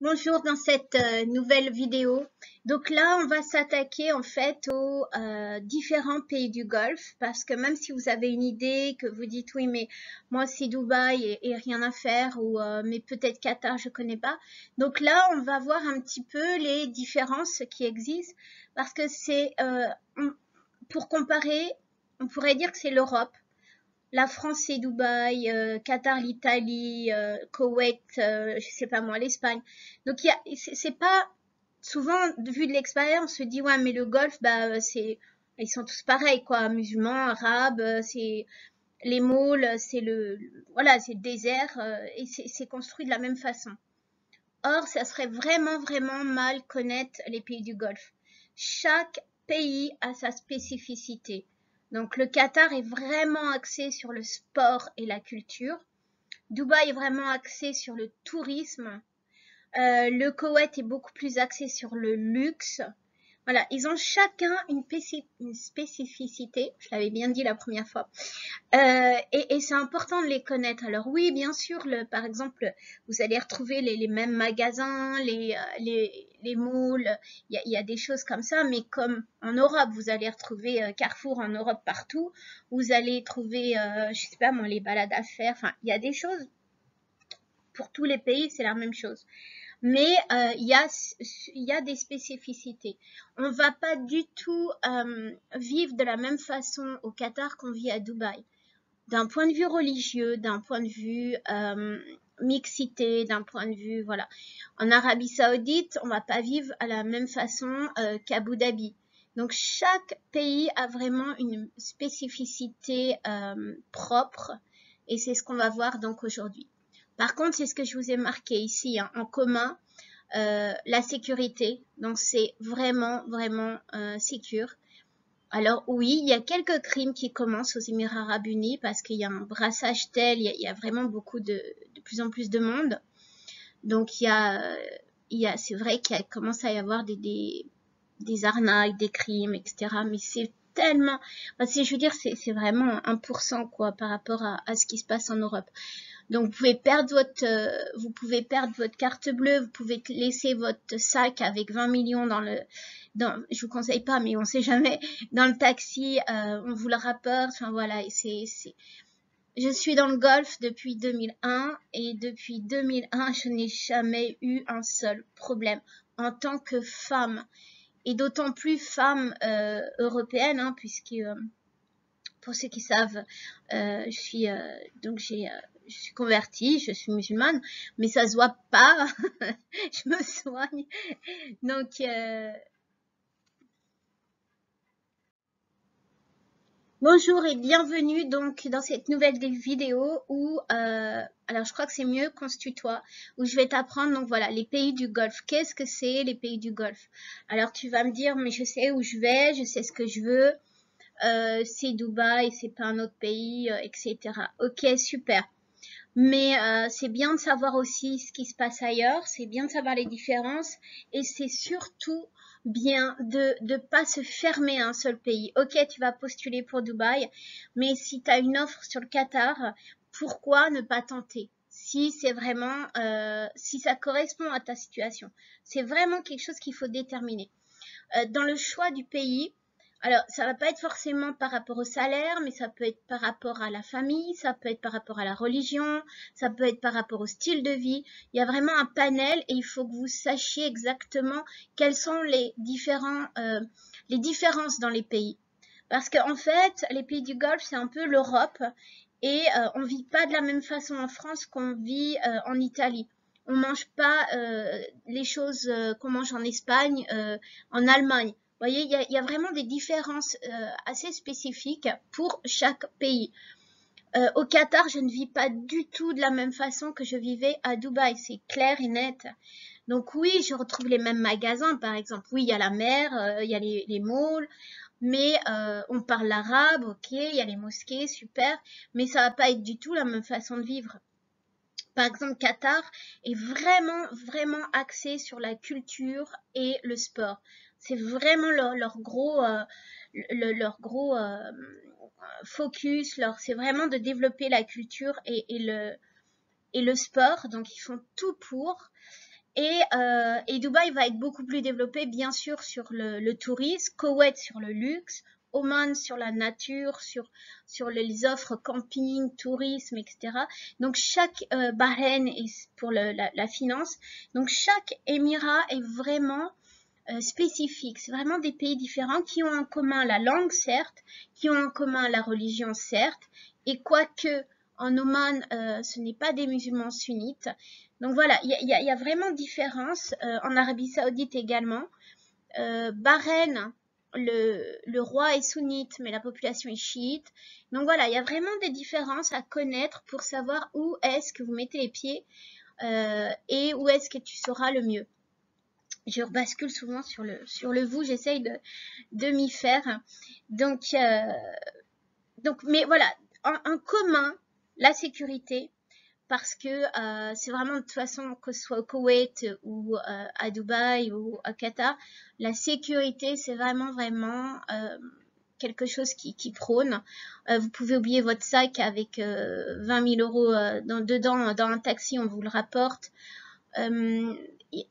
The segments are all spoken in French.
Bonjour dans cette nouvelle vidéo. Donc là, on va s'attaquer en fait aux différents pays du Golfe parce que même si vous avez une idée, que vous dites oui mais moi c'est Dubaï et rien à faire ou mais peut-être Qatar, je connais pas. Donc là, on va voir un petit peu les différences qui existent parce que pour comparer, on pourrait dire que c'est l'Europe. La France c'est Dubaï, Qatar l'Italie, Koweït, je sais pas moi, l'Espagne. Donc c'est pas souvent vu de l'extérieur, on se dit ouais mais le Golfe ils sont tous pareils quoi, musulmans, arabes, c'est les moules, c'est le désert et c'est construit de la même façon. Or, ça serait vraiment mal connaître les pays du Golfe. Chaque pays a sa spécificité. Donc le Qatar est vraiment axé sur le sport et la culture. Dubaï est vraiment axé sur le tourisme. Le Koweït est beaucoup plus axé sur le luxe. Voilà, ils ont chacun une spécificité. Je l'avais bien dit la première fois. Et c'est important de les connaître. Alors oui, bien sûr, par exemple, vous allez retrouver les mêmes magasins, les malls, il y a des choses comme ça, mais comme en Europe, vous allez retrouver Carrefour en Europe partout, vous allez trouver, je sais pas moi, les balades à faire, enfin, il y a des choses, pour tous les pays, c'est la même chose. Mais il y a des spécificités. On va pas du tout vivre de la même façon au Qatar qu'on vit à Dubaï d'un point de vue religieux, d'un point de vue mixité, d'un point de vue voilà. En Arabie Saoudite, on va pas vivre à la même façon qu'Abu Dhabi. Donc chaque pays a vraiment une spécificité propre et c'est ce qu'on va voir donc aujourd'hui. Par contre, c'est ce que je vous ai marqué ici hein, en commun, la sécurité. Donc c'est vraiment sécure. Alors oui, il y a quelques crimes qui commencent aux Émirats Arabes Unis parce qu'il y a un brassage tel, il y a vraiment beaucoup de plus en plus de monde. Donc c'est vrai qu'il commence à y avoir des arnaques, des crimes, etc. Mais c'est tellement, enfin, je veux dire, c'est vraiment 1% quoi par rapport à ce qui se passe en Europe. Donc vous pouvez perdre votre carte bleue, vous pouvez laisser votre sac avec 20 millions je vous conseille pas, mais on sait jamais, dans le taxi, on vous le rapporte, enfin voilà, je suis dans le Golfe depuis 2001 et depuis 2001, je n'ai jamais eu un seul problème en tant que femme et d'autant plus femme européenne, hein, puisque pour ceux qui savent, je suis convertie, je suis musulmane, mais ça se voit pas. Je me soigne, donc bonjour et bienvenue donc dans cette nouvelle vidéo où alors je crois que c'est mieux qu'on se tutoie, où je vais t'apprendre donc voilà les pays du Golfe. Qu'est-ce que c'est les pays du Golfe? Alors tu vas me dire mais je sais où je vais, je sais ce que je veux. C'est Dubaï, c'est pas un autre pays, etc. Ok, super. Mais c'est bien de savoir aussi ce qui se passe ailleurs, c'est bien de savoir les différences et c'est surtout bien de ne pas se fermer à un seul pays. Ok, tu vas postuler pour Dubaï, mais si tu as une offre sur le Qatar, pourquoi ne pas tenter si c'est vraiment, si ça correspond à ta situation. C'est vraiment quelque chose qu'il faut déterminer. Dans le choix du pays, alors ça va pas être forcément par rapport au salaire, mais ça peut être par rapport à la famille, ça peut être par rapport à la religion, ça peut être par rapport au style de vie. Il y a vraiment un panel et il faut que vous sachiez exactement quelles sont les différences dans les pays. Parce qu'en fait, les pays du Golfe, c'est un peu l'Europe et on vit pas de la même façon en France qu'on vit en Italie. On mange pas les choses qu'on mange en Espagne, en Allemagne. Vous voyez, il y a vraiment des différences assez spécifiques pour chaque pays. Au Qatar, je ne vis pas du tout de la même façon que je vivais à Dubaï, c'est clair et net. Donc oui, je retrouve les mêmes magasins, par exemple. Oui, il y a la mer, il y a les malls, mais on parle l'arabe, ok, il y a les mosquées, super, mais ça va pas être du tout la même façon de vivre. Par exemple, Qatar est vraiment axé sur la culture et le sport. C'est vraiment leur gros focus. C'est vraiment de développer la culture et le sport. Donc, ils font tout pour. Et Dubaï va être beaucoup plus développé, bien sûr, sur le tourisme, Koweït sur le luxe, Oman sur la nature, sur les offres camping, tourisme, etc. Donc chaque Bahreïn est pour la finance. Donc chaque émirat est vraiment spécifique. C'est vraiment des pays différents qui ont en commun la langue, certes, qui ont en commun la religion, certes, et quoique en Oman, ce n'est pas des musulmans sunnites. Donc voilà, il y a vraiment différence. En Arabie Saoudite également. Bahreïn, le roi est sunnite, mais la population est chiite. Donc voilà, il y a vraiment des différences à connaître pour savoir où est-ce que vous mettez les pieds et où est-ce que tu sauras le mieux. Je rebascule souvent sur le vous, j'essaye de m'y faire. Donc, mais voilà, en commun, la sécurité, parce que c'est vraiment de toute façon, que ce soit au Koweït ou à Dubaï ou à Qatar, la sécurité c'est vraiment quelque chose qui prône. Vous pouvez oublier votre sac avec 20 000 euros dedans dans un taxi, on vous le rapporte.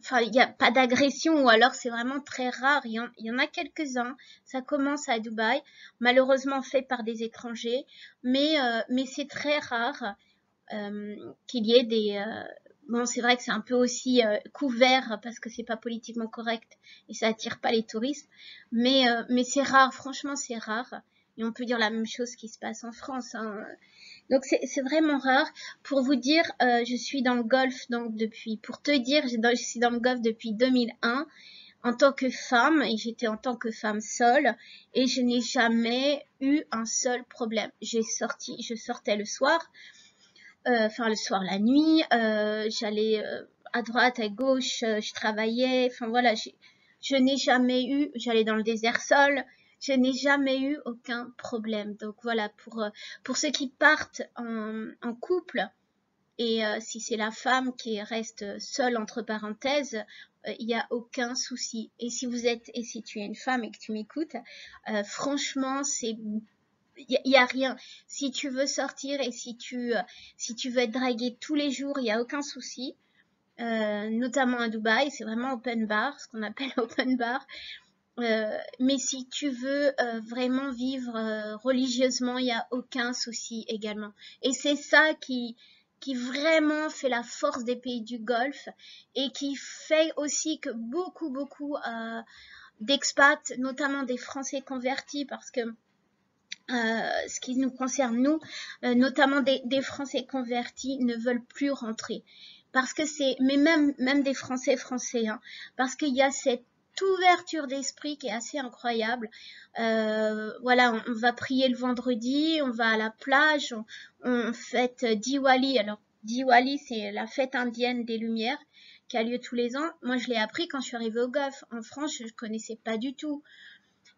Enfin, il n'y a pas d'agression, ou alors c'est vraiment très rare. Il y en a quelques-uns. Ça commence à Dubaï, malheureusement fait par des étrangers, mais c'est très rare qu'il y ait des... bon, c'est vrai que c'est un peu aussi couvert parce que c'est pas politiquement correct et ça attire pas les touristes, mais c'est rare, franchement c'est rare. Et on peut dire la même chose qui se passe en France, hein. Donc c'est vraiment rare. Pour vous dire, je suis dans le golf donc pour te dire, je suis dans le golf depuis 2001 en tant que femme, et j'étais en tant que femme seule, et je n'ai jamais eu un seul problème. Je sortais le soir, le soir, la nuit, j'allais à droite, à gauche, je travaillais, enfin voilà, je n'ai jamais eu, j'allais dans le désert seule, je n'ai jamais eu aucun problème. Donc voilà, pour ceux qui partent en couple, et si c'est la femme qui reste seule entre parenthèses, il n'y a aucun souci. Et si tu es une femme et que tu m'écoutes, franchement, il y a rien. Si tu veux sortir et si tu veux être draguée tous les jours, il y a aucun souci. Notamment à Dubaï, c'est vraiment open bar, ce qu'on appelle open bar. Mais si tu veux vraiment vivre religieusement, il n'y a aucun souci également. Et c'est ça qui vraiment fait la force des pays du Golfe, et qui fait aussi que beaucoup d'expats, notamment des Français convertis, parce que ce qui nous concerne nous, notamment des Français convertis, ne veulent plus rentrer. Parce que mais même des Français, hein, parce qu'il y a cette ouverture d'esprit qui est assez incroyable. Voilà, on va prier le vendredi, on va à la plage, on fête Diwali. Alors, Diwali, c'est la fête indienne des Lumières qui a lieu tous les ans. Moi, je l'ai appris quand je suis arrivée au Golfe. En France, je ne connaissais pas du tout.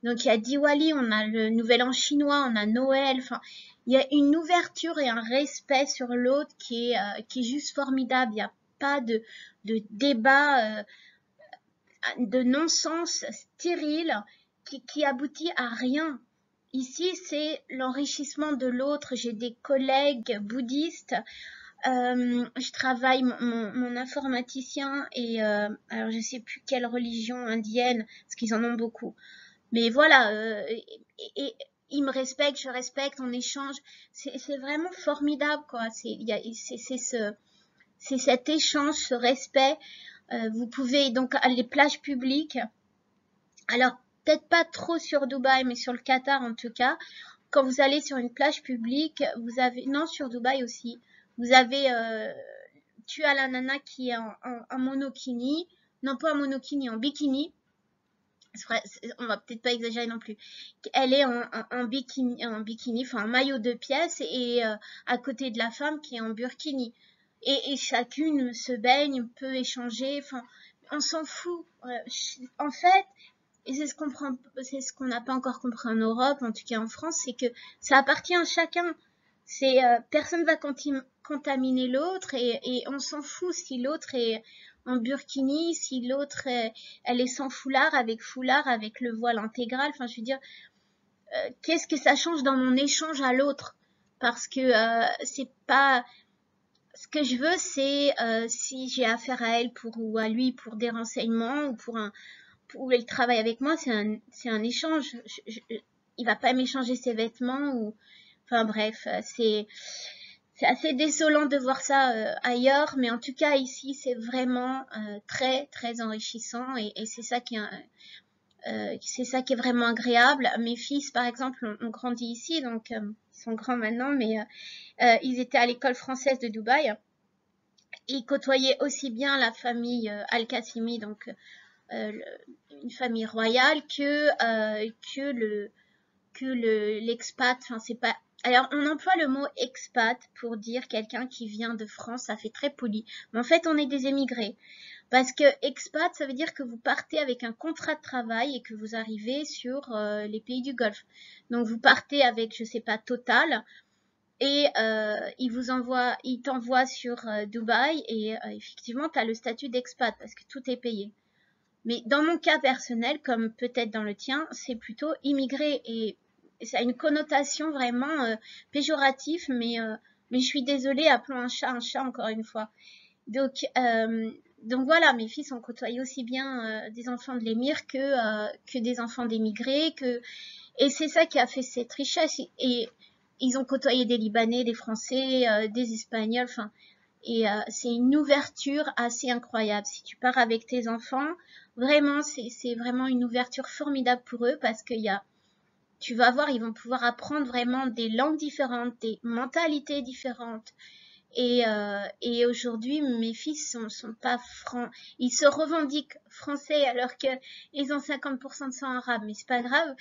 Donc il y a Diwali, on a le Nouvel An chinois, on a Noël. Enfin, il y a une ouverture et un respect sur l'autre qui est juste formidable. Il n'y a pas de débat de non-sens stérile qui aboutit à rien. Ici, c'est l'enrichissement de l'autre. J'ai des collègues bouddhistes. Je travaille mon informaticien et alors je sais plus quelle religion indienne, parce qu'ils en ont beaucoup. Mais voilà, et ils me respectent, je respecte, on échange. C'est vraiment formidable, quoi. C'est cet échange, ce respect. Vous pouvez donc à les plages publiques. Alors peut-être pas trop sur Dubaï, mais sur le Qatar en tout cas. Quand vous allez sur une plage publique, sur Dubaï aussi. Vous avez tu as la nana qui est en monokini, non pas en monokini, en bikini. On va peut-être pas exagérer non plus. Elle est en bikini, enfin en maillot de pièces, et à côté de la femme qui est en burkini. Et chacune se baigne, peut échanger, enfin, on s'en fout. En fait, et c'est ce qu'on n'a pas encore compris en Europe, en tout cas en France, c'est que ça appartient à chacun. Personne va contaminer l'autre, et on s'en fout si l'autre est en burkini, si l'autre elle est sans foulard, avec le voile intégral. Enfin, je veux dire, qu'est-ce que ça change dans mon échange à l'autre? Parce que ce que je veux, c'est si j'ai affaire à elle ou à lui pour des renseignements ou où elle travaille avec moi, c'est un échange. Il va pas m'échanger ses vêtements ou, enfin bref, c'est assez désolant de voir ça ailleurs, mais en tout cas ici c'est vraiment très très enrichissant et c'est ça qui est vraiment agréable. Mes fils par exemple ont grandi ici, donc ils sont grands maintenant, mais ils étaient à l'école française de Dubaï. Ils côtoyaient aussi bien la famille Al-Qasimi, donc une famille royale, que l'expat. Enfin, c'est pas. Alors, on emploie le mot expat pour dire quelqu'un qui vient de France, ça fait très poli. Mais en fait, on est des émigrés. Parce que expat, ça veut dire que vous partez avec un contrat de travail et que vous arrivez sur les pays du Golfe. Donc, vous partez avec, je sais pas, Total, et il t'envoie sur Dubaï, et effectivement, tu as le statut d'expat parce que tout est payé. Mais dans mon cas personnel, comme peut-être dans le tien, c'est plutôt immigré et ça a une connotation vraiment péjorative, mais je suis désolée, appelons un chat encore une fois. Donc voilà, mes fils ont côtoyé aussi bien des enfants de l'émir que des enfants d'émigrés, et c'est ça qui a fait cette richesse. Et ils ont côtoyé des Libanais, des Français, des Espagnols, enfin, et c'est une ouverture assez incroyable. Si tu pars avec tes enfants, vraiment, c'est vraiment une ouverture formidable pour eux parce tu vas voir, ils vont pouvoir apprendre vraiment des langues différentes, des mentalités différentes. Et aujourd'hui, mes fils sont pas francs. Ils se revendiquent français alors que ils ont 50% de sang arabe, mais c'est pas grave.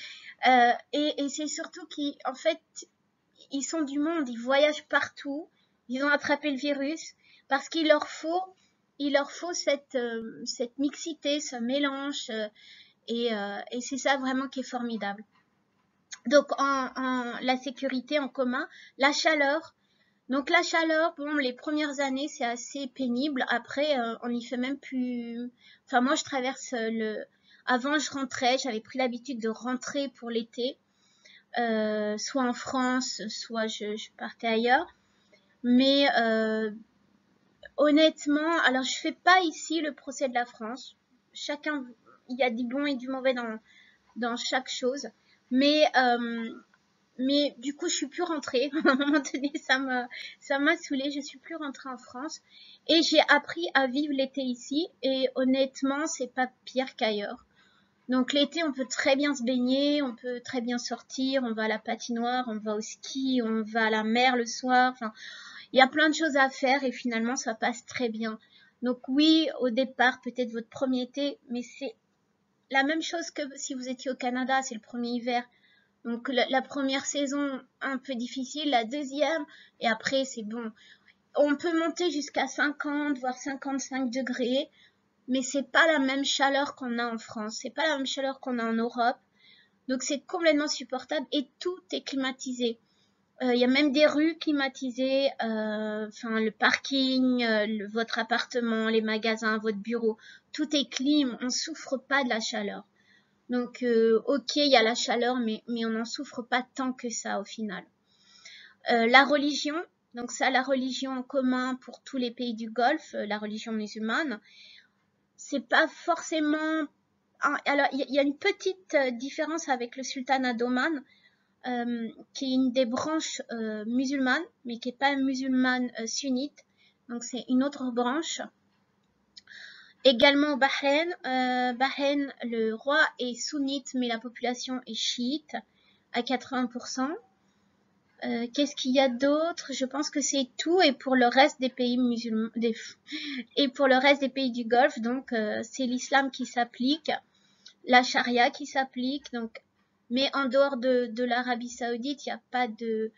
Et c'est surtout qu'en fait, ils sont du monde, ils voyagent partout, ils ont attrapé le virus parce il leur faut cette mixité, ce mélange, et c'est ça vraiment qui est formidable. Donc la sécurité en commun, la chaleur. Donc la chaleur, bon, les premières années c'est assez pénible. Après, on y fait même plus. Enfin moi je traverse Avant je rentrais, j'avais pris l'habitude de rentrer pour l'été. Soit en France, soit je partais ailleurs. Mais honnêtement, alors je fais pas ici le procès de la France. Il y a du bon et du mauvais dans chaque chose. Mais du coup, je suis plus rentrée. À un moment donné, ça m'a saoulée. Je suis plus rentrée en France et j'ai appris à vivre l'été ici. Et honnêtement, c'est pas pire qu'ailleurs. Donc l'été, on peut très bien se baigner, on peut très bien sortir, on va à la patinoire, on va au ski, on va à la mer le soir. Enfin, il y a plein de choses à faire et finalement, ça passe très bien. Donc oui, au départ, peut-être votre premier été, mais c'est la même chose que si vous étiez au Canada, c'est le premier hiver. Donc la première saison, un peu difficile, la deuxième, et après, c'est bon. On peut monter jusqu'à 50, voire 55 degrés. Mais c'est pas la même chaleur qu'on a en France, c'est pas la même chaleur qu'on a en Europe, donc c'est complètement supportable et tout est climatisé. Il y a même des rues climatisées, enfin le parking, votre appartement, les magasins, votre bureau, tout est clim, on souffre pas de la chaleur. Donc ok, il y a la chaleur, mais on n'en souffre pas tant que ça au final. La religion, donc ça, la religion en commun pour tous les pays du Golfe, la religion musulmane. C'est pas forcément. Alors, il y a une petite différence avec le sultanat d'Oman, qui est une des branches musulmanes, mais qui n'est pas musulmane sunnite. Donc, c'est une autre branche. Également au Bahreïn. Bahreïn, le roi est sunnite, mais la population est chiite à 80%. Qu'est-ce qu'il y a d'autre? Je pense que c'est tout. Et pour le reste des pays musulmans, et pour le reste des pays du Golfe, donc c'est l'islam qui s'applique, la charia qui s'applique. Donc, mais en dehors de l'Arabie Saoudite, il n'y a pas de.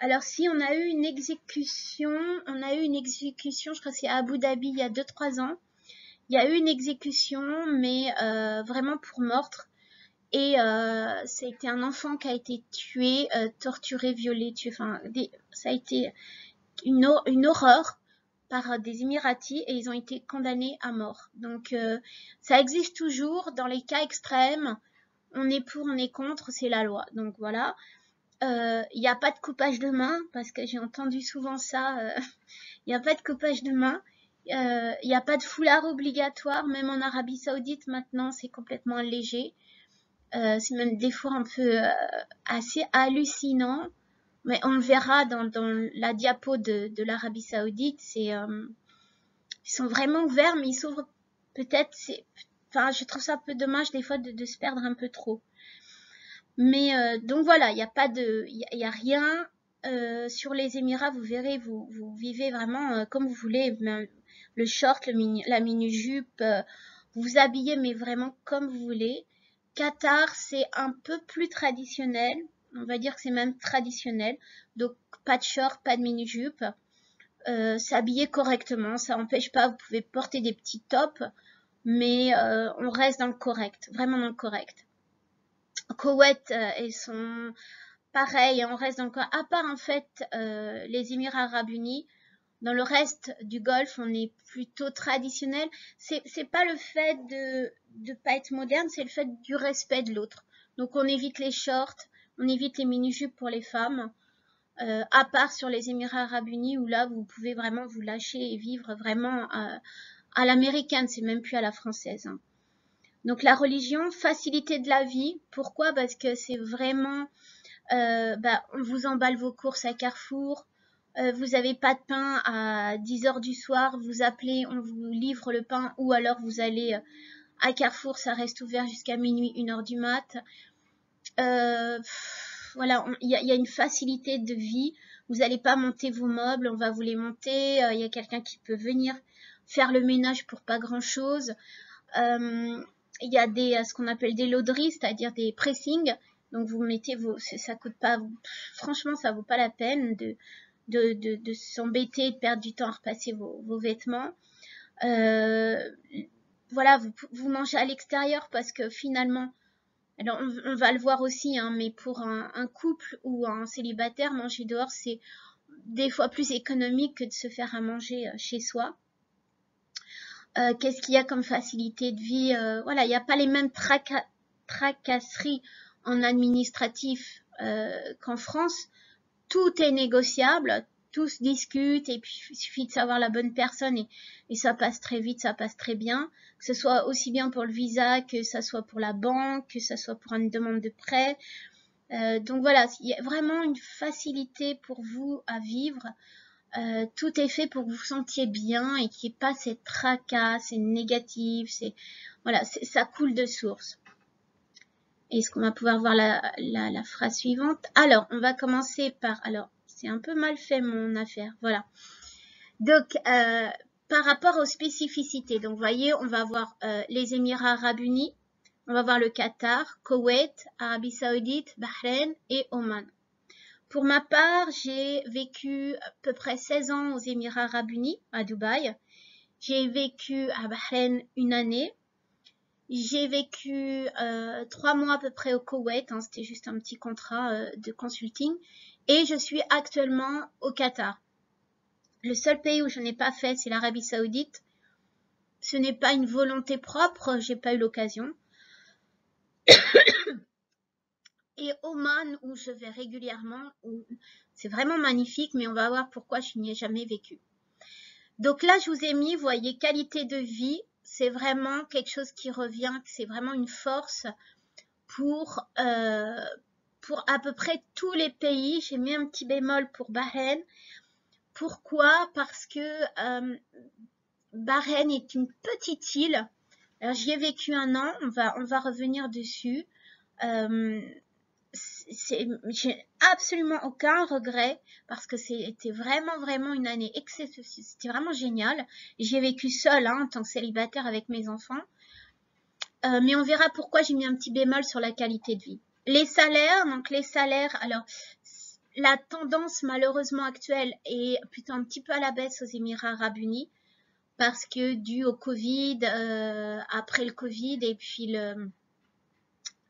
Alors si on a eu une exécution, je crois que c'est à Abu Dhabi il y a 2-3 ans. Il y a eu une exécution, mais vraiment pour meurtre. Et ça a été un enfant qui a été tué, torturé, violé, tué. Enfin, ça a été une horreur par des Émiratis et ils ont été condamnés à mort. Donc ça existe toujours dans les cas extrêmes. On est pour, on est contre, c'est la loi. Donc voilà. Il n'y a pas de coupage de main parce que j'ai entendu souvent ça. Il n'y a pas de coupage de main. Il n'y a pas de foulard obligatoire. Même en Arabie Saoudite, maintenant, c'est complètement allégé. C'est même des fois un peu assez hallucinant. Mais on le verra dans la diapo de l'Arabie Saoudite. Ils sont vraiment ouverts, mais ils s'ouvrent peut-être. Enfin, je trouve ça un peu dommage des fois de se perdre un peu trop. Mais donc voilà, il n'y a pas de, il y a rien sur les Émirats. Vous verrez, vous vivez vraiment comme vous voulez. Le short, la mini-jupe, vous vous habillez, mais vraiment comme vous voulez. Qatar, c'est un peu plus traditionnel. On va dire que c'est même traditionnel. Donc pas de short, pas de mini-jupe. S'habiller correctement, ça n'empêche pas. Vous pouvez porter des petits tops, mais on reste dans le correct, vraiment dans le correct. Koweït, ils sont pareils, on reste encore, à part en fait les Émirats Arabes Unis, dans le reste du Golfe, on est plutôt traditionnel. C'est pas le fait de pas être moderne, c'est le fait du respect de l'autre. Donc on évite les shorts, on évite les mini-jupes pour les femmes, à part sur les Émirats Arabes Unis où là vous pouvez vraiment vous lâcher et vivre vraiment à l'américaine, c'est même plus à la française. Hein. Donc la religion, facilité de la vie. Pourquoi? Parce que c'est vraiment, on vous emballe vos courses à Carrefour, vous n'avez pas de pain à 10h du soir, vous appelez, on vous livre le pain, ou alors vous allez à Carrefour, ça reste ouvert jusqu'à minuit, 1h du mat. Voilà, il y a une facilité de vie. Vous n'allez pas monter vos meubles, on va vous les monter. Il y a quelqu'un qui peut venir faire le ménage pour pas grand-chose. Il y a ce qu'on appelle des lauderies, c'est-à-dire des pressings. Donc vous mettez ça coûte pas, franchement ça vaut pas la peine de s'embêter et de perdre du temps à repasser vos vêtements. Voilà, vous mangez à l'extérieur parce que finalement, alors on va le voir aussi, hein, mais pour un couple ou un célibataire, manger dehors c'est des fois plus économique que de se faire à manger chez soi. Qu'est-ce qu'il y a comme facilité de vie? Voilà, il n'y a pas les mêmes tracasseries en administratif qu'en France. Tout est négociable, tout se discute et puis il suffit de savoir la bonne personne et ça passe très vite, ça passe très bien. Que ce soit aussi bien pour le visa, que ça soit pour la banque, que ça soit pour une demande de prêt. Donc voilà, il y a vraiment une facilité pour vous à vivre. Tout est fait pour que vous vous sentiez bien et qu'il n'y ait pas cette tracas, c'est négatif, voilà, ça coule de source. Est-ce qu'on va pouvoir voir la phrase suivante? Alors, on va commencer par, alors, c'est un peu mal fait mon affaire, voilà. Donc, par rapport aux spécificités, donc vous voyez, on va voir les Émirats Arabes Unis, on va voir le Qatar, Koweït, Arabie Saoudite, Bahreïn et Oman. Pour ma part, j'ai vécu à peu près 16 ans aux Émirats Arabes Unis, à Dubaï. J'ai vécu à Bahreïn 1 année. J'ai vécu 3 mois à peu près au Koweït, hein, c'était juste un petit contrat de consulting. Et je suis actuellement au Qatar. Le seul pays où je n'ai pas fait, c'est l'Arabie Saoudite. Ce n'est pas une volonté propre, j'ai pas eu l'occasion. Et Oman, où je vais régulièrement, c'est vraiment magnifique, mais on va voir pourquoi je n'y ai jamais vécu. Donc là, je vous ai mis, vous voyez, qualité de vie, c'est vraiment quelque chose qui revient, c'est vraiment une force pour à peu près tous les pays. J'ai mis un petit bémol pour Bahreïn. Pourquoi? Parce que Bahreïn est une petite île. Alors j'y ai vécu 1 an, on va revenir dessus. J'ai absolument aucun regret parce que c'était vraiment une année exceptionnelle, c'était vraiment génial. J'ai vécu seule en tant que célibataire avec mes enfants. Mais on verra pourquoi j'ai mis un petit bémol sur la qualité de vie. Les salaires, alors la tendance malheureusement actuelle est plutôt un petit peu à la baisse aux Émirats Arabes Unis parce que dû au Covid, après le Covid et puis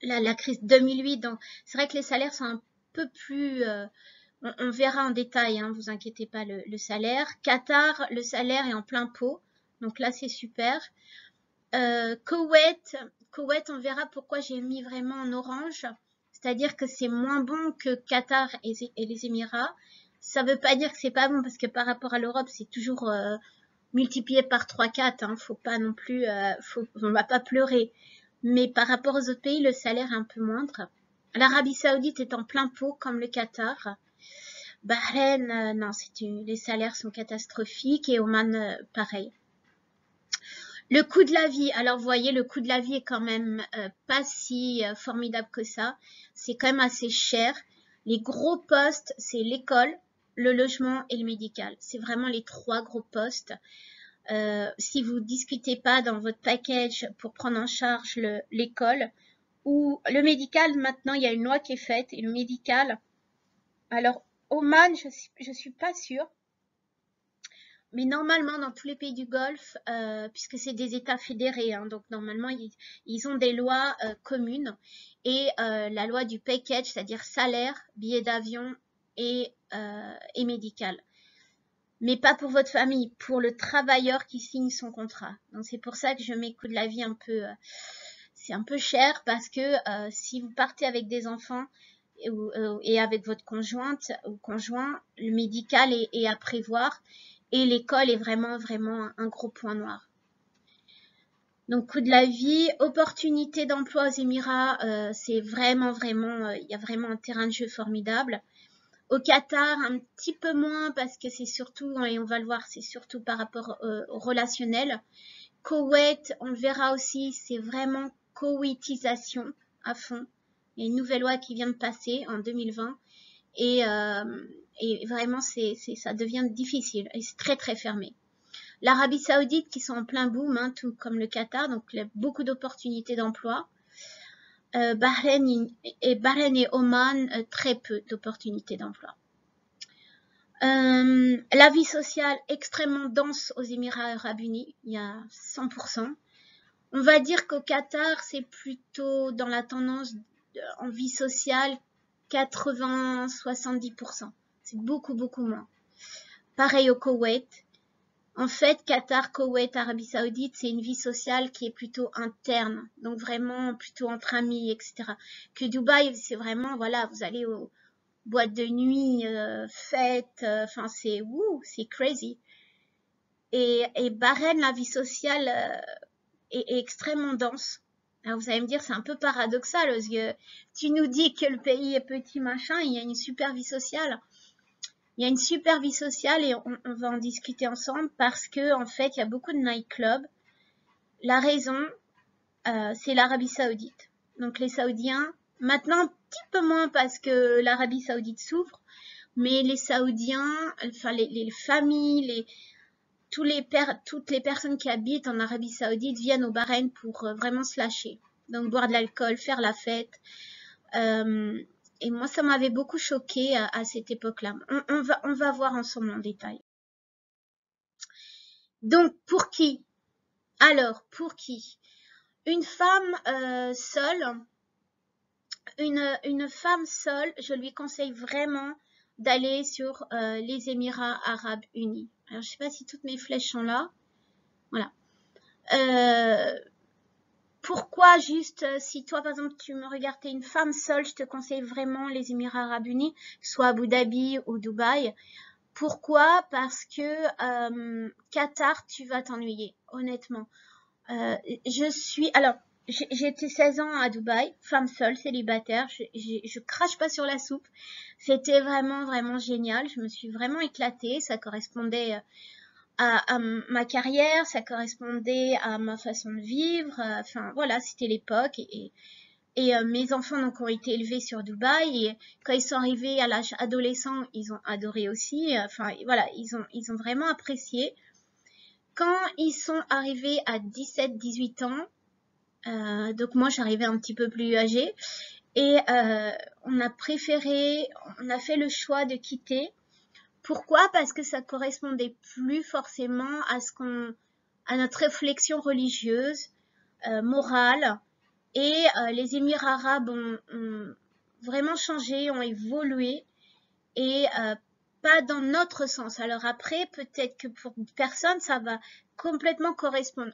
la crise 2008, donc c'est vrai que les salaires sont un peu plus, on verra en détail, hein, vous inquiétez pas le salaire. Qatar, le salaire est en plein pot, donc là c'est super. Koweït, on verra pourquoi j'ai mis vraiment en orange, c'est-à-dire que c'est moins bon que Qatar et les Émirats. Ça veut pas dire que c'est pas bon, parce que par rapport à l'Europe, c'est toujours multiplié par 3-4, hein. Faut pas non plus, on va pas pleurer. Mais par rapport aux autres pays, le salaire est un peu moindre. L'Arabie Saoudite est en plein pot, comme le Qatar. Bahreïn, non, les salaires sont catastrophiques, et Oman, pareil. Le coût de la vie, alors vous voyez, le coût de la vie est quand même pas si formidable que ça. C'est quand même assez cher. Les gros postes, c'est l'école, le logement et le médical. C'est vraiment les 3 gros postes. Si vous discutez pas dans votre package pour prendre en charge l'école ou le médical, maintenant il y a une loi qui est faite, et le médical, alors Oman, je suis pas sûre, mais normalement dans tous les pays du Golfe, puisque c'est des États fédérés, hein, donc normalement ils ont des lois communes, et la loi du package, c'est-à-dire salaire, billet d'avion et médical. Mais pas pour votre famille, pour le travailleur qui signe son contrat. Donc c'est pour ça que je mets coût de la vie un peu, c'est un peu cher, parce que si vous partez avec des enfants et avec votre conjointe ou conjoint, le médical est à prévoir, et l'école est vraiment un gros point noir. Donc coût de la vie, opportunité d'emploi aux Émirats, c'est vraiment, il y a vraiment un terrain de jeu formidable. Au Qatar, un petit peu moins, parce que c'est surtout, et on va le voir, c'est surtout par rapport au relationnel. Koweït, on le verra aussi, c'est vraiment koweïtisation à fond. Il y a une nouvelle loi qui vient de passer en 2020, et vraiment ça devient difficile, et c'est très fermé. L'Arabie Saoudite qui sont en plein boom, hein, tout comme le Qatar, donc il y a beaucoup d'opportunités d'emploi. Bahreïn et Oman, très peu d'opportunités d'emploi. La vie sociale extrêmement dense aux Émirats Arabes Unis, il y a 100%. On va dire qu'au Qatar, c'est plutôt dans la tendance en vie sociale 80-70%. C'est beaucoup moins. Pareil au Koweït. En fait, Qatar, Koweït, Arabie Saoudite, c'est une vie sociale qui est plutôt interne, donc vraiment plutôt entre amis, etc. Que Dubaï, c'est vraiment, voilà, vous allez aux boîtes de nuit, fêtes, enfin c'est crazy. Et Bahreïn, la vie sociale est extrêmement dense. Alors vous allez me dire, c'est un peu paradoxal, parce que tu nous dis que le pays est petit, machin, il y a une super vie sociale. Il y a une super vie sociale, et on va en discuter ensemble, parce que en fait, il y a beaucoup de nightclubs. La raison, c'est l'Arabie Saoudite. Donc les Saoudiens, maintenant un petit peu moins parce que l'Arabie Saoudite souffre, mais les Saoudiens, enfin les familles, toutes les personnes qui habitent en Arabie Saoudite viennent au Bahreïn pour vraiment se lâcher. Donc boire de l'alcool, faire la fête. Et moi, ça m'avait beaucoup choquée à cette époque-là. On va voir ensemble en détail. Donc, pour qui? Alors, pour qui? Une femme seule, une femme seule, je lui conseille vraiment d'aller sur les Émirats Arabes Unis. Alors, je sais pas si toutes mes flèches sont là. Voilà. Pourquoi juste, si toi par exemple tu me regardes, t'es une femme seule, je te conseille vraiment les Émirats Arabes Unis, soit Abu Dhabi ou Dubaï. Pourquoi? Parce que Qatar, tu vas t'ennuyer, honnêtement. Alors, j'ai été 16 ans à Dubaï, femme seule, célibataire, je crache pas sur la soupe. C'était vraiment génial, je me suis vraiment éclatée, ça correspondait à ma carrière, ça correspondait à ma façon de vivre, enfin voilà, c'était l'époque, et mes enfants donc ont été élevés sur Dubaï, et quand ils sont arrivés à l'âge adolescent, ils ont adoré aussi, enfin voilà, ils ont vraiment apprécié. Quand ils sont arrivés à 17-18 ans, donc moi j'arrivais un petit peu plus âgée, et on a fait le choix de quitter. Pourquoi? Parce que ça correspondait plus forcément à notre réflexion religieuse, morale, et les Émirats arabes ont vraiment changé, ont évolué, et pas dans notre sens. Alors après, peut-être que pour personne, ça va complètement correspondre.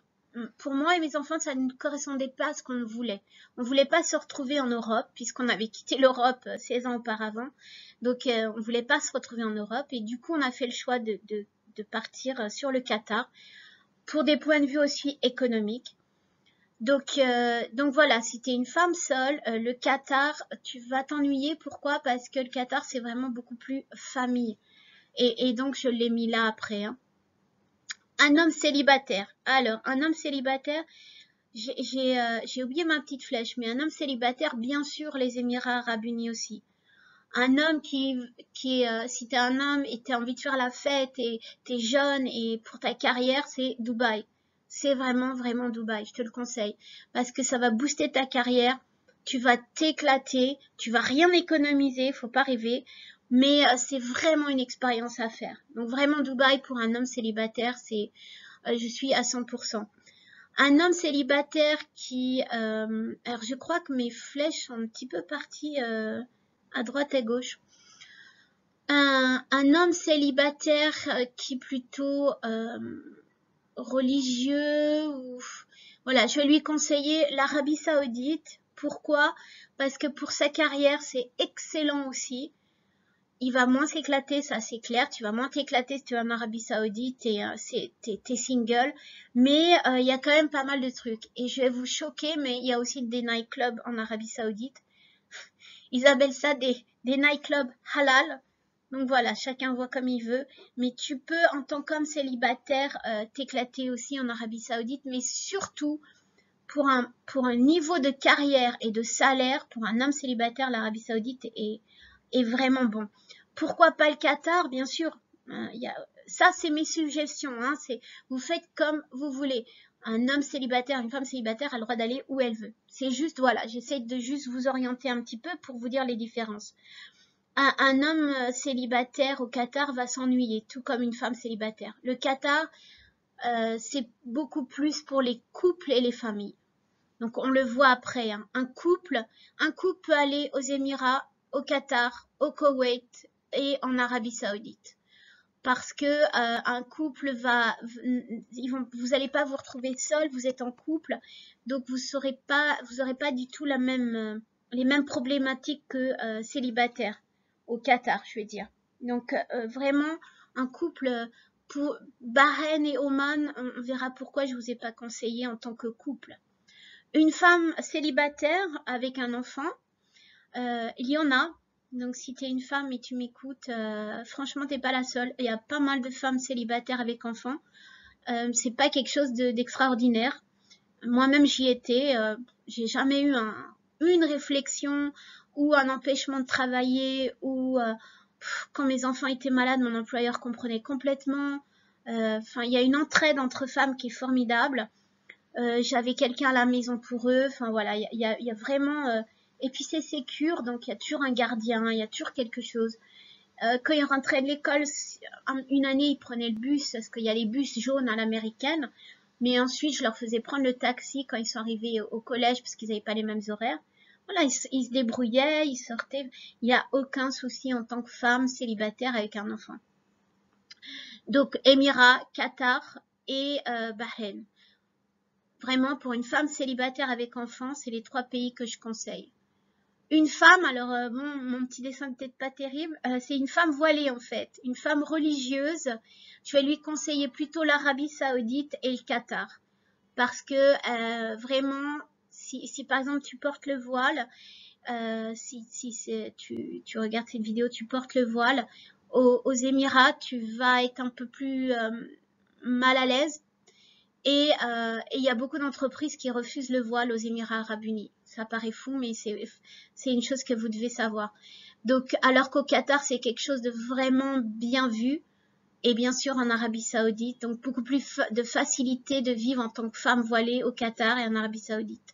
pour moi et mes enfants, ça ne correspondait pas à ce qu'on voulait. On voulait pas se retrouver en Europe, puisqu'on avait quitté l'Europe 16 ans auparavant. Donc, on voulait pas se retrouver en Europe. Et du coup, on a fait le choix de partir sur le Qatar pour des points de vue aussi économiques. Donc voilà, si tu es une femme seule, le Qatar, tu vas t'ennuyer. Pourquoi? Parce que le Qatar, c'est vraiment beaucoup plus famille. Et donc, je l'ai mis là après. Hein. Un homme célibataire. Alors, un homme célibataire, j'ai oublié ma petite flèche, mais un homme célibataire, bien sûr, les Émirats Arabes Unis aussi. Un homme si t'es un homme et t'as envie de faire la fête et t'es jeune et pour ta carrière, c'est Dubaï. C'est vraiment, vraiment Dubaï, je te le conseille. Parce que ça va booster ta carrière, tu vas t'éclater, tu vas rien économiser, faut pas rêver. Mais c'est vraiment une expérience à faire. Donc vraiment Dubaï pour un homme célibataire, je suis à 100%. Un homme célibataire alors je crois que mes flèches sont un petit peu parties à droite et gauche. Un homme célibataire qui est plutôt religieux ou voilà, je vais lui conseiller l'Arabie Saoudite. Pourquoi? Parce que pour sa carrière, c'est excellent aussi. Il va moins s'éclater, ça c'est clair. Tu vas moins t'éclater si tu es en Arabie Saoudite et t'es single. Mais il y a quand même pas mal de trucs. Et je vais vous choquer, mais il y a aussi des nightclubs en Arabie Saoudite. Ils appellent ça des nightclubs halal. Donc voilà, chacun voit comme il veut. Mais tu peux, en tant qu'homme célibataire, t'éclater aussi en Arabie Saoudite. Mais surtout, pour un niveau de carrière et de salaire, pour un homme célibataire, l'Arabie Saoudite est vraiment bon. Pourquoi pas le Qatar? Bien sûr, ça c'est mes suggestions. Hein, vous faites comme vous voulez. Un homme célibataire, une femme célibataire a le droit d'aller où elle veut. C'est juste, voilà, j'essaie de juste vous orienter un petit peu pour vous dire les différences. Un homme célibataire au Qatar va s'ennuyer, tout comme une femme célibataire. Le Qatar, c'est beaucoup plus pour les couples et les familles. Donc on le voit après. Hein. Un couple peut aller aux Émirats, au Qatar, au Koweït et en Arabie Saoudite. Parce que un couple vous allez pas vous retrouver seul, vous êtes en couple, donc vous aurez pas du tout les mêmes problématiques que célibataire au Qatar, je veux dire. Donc vraiment un couple pour Bahreïn et Oman, on verra pourquoi je vous ai pas conseillé en tant que couple. Une femme célibataire avec un enfant, il y en a. Donc si tu es une femme et tu m'écoutes, franchement t'es pas la seule. Il y a pas mal de femmes célibataires avec enfants. C'est pas quelque chose d'extraordinaire. Moi-même j'y étais. J'ai jamais eu une réflexion ou un empêchement de travailler ou quand mes enfants étaient malades, mon employeur comprenait complètement. Enfin, il y a une entraide entre femmes qui est formidable. J'avais quelqu'un à la maison pour eux. Enfin voilà, il y a vraiment. Et puis c'est sécure, donc il y a toujours un gardien, il y a toujours quelque chose. Quand ils rentraient de l'école, une année ils prenaient le bus, parce qu'il y a les bus jaunes à l'américaine. Mais ensuite je leur faisais prendre le taxi quand ils sont arrivés au collège, parce qu'ils n'avaient pas les mêmes horaires. Voilà, ils se débrouillaient, ils sortaient. Il n'y a aucun souci en tant que femme célibataire avec un enfant. Donc Émirats, Qatar et Bahreïn. Vraiment, pour une femme célibataire avec enfant, c'est les 3 pays que je conseille. Une femme, alors bon, mon petit dessin n'est peut-être pas terrible, c'est une femme voilée en fait, une femme religieuse. Je vais lui conseiller plutôt l'Arabie Saoudite et le Qatar. Parce que vraiment, si par exemple tu portes le voile, tu regardes cette vidéo, tu portes le voile, aux Émirats, tu vas être un peu plus mal à l'aise. Et il y a beaucoup d'entreprises qui refusent le voile aux Émirats Arabes Unis. Ça paraît fou, mais c'est une chose que vous devez savoir. Donc, alors qu'au Qatar, c'est quelque chose de vraiment bien vu. Et bien sûr, en Arabie Saoudite. Donc, beaucoup plus de facilité de vivre en tant que femme voilée au Qatar et en Arabie Saoudite.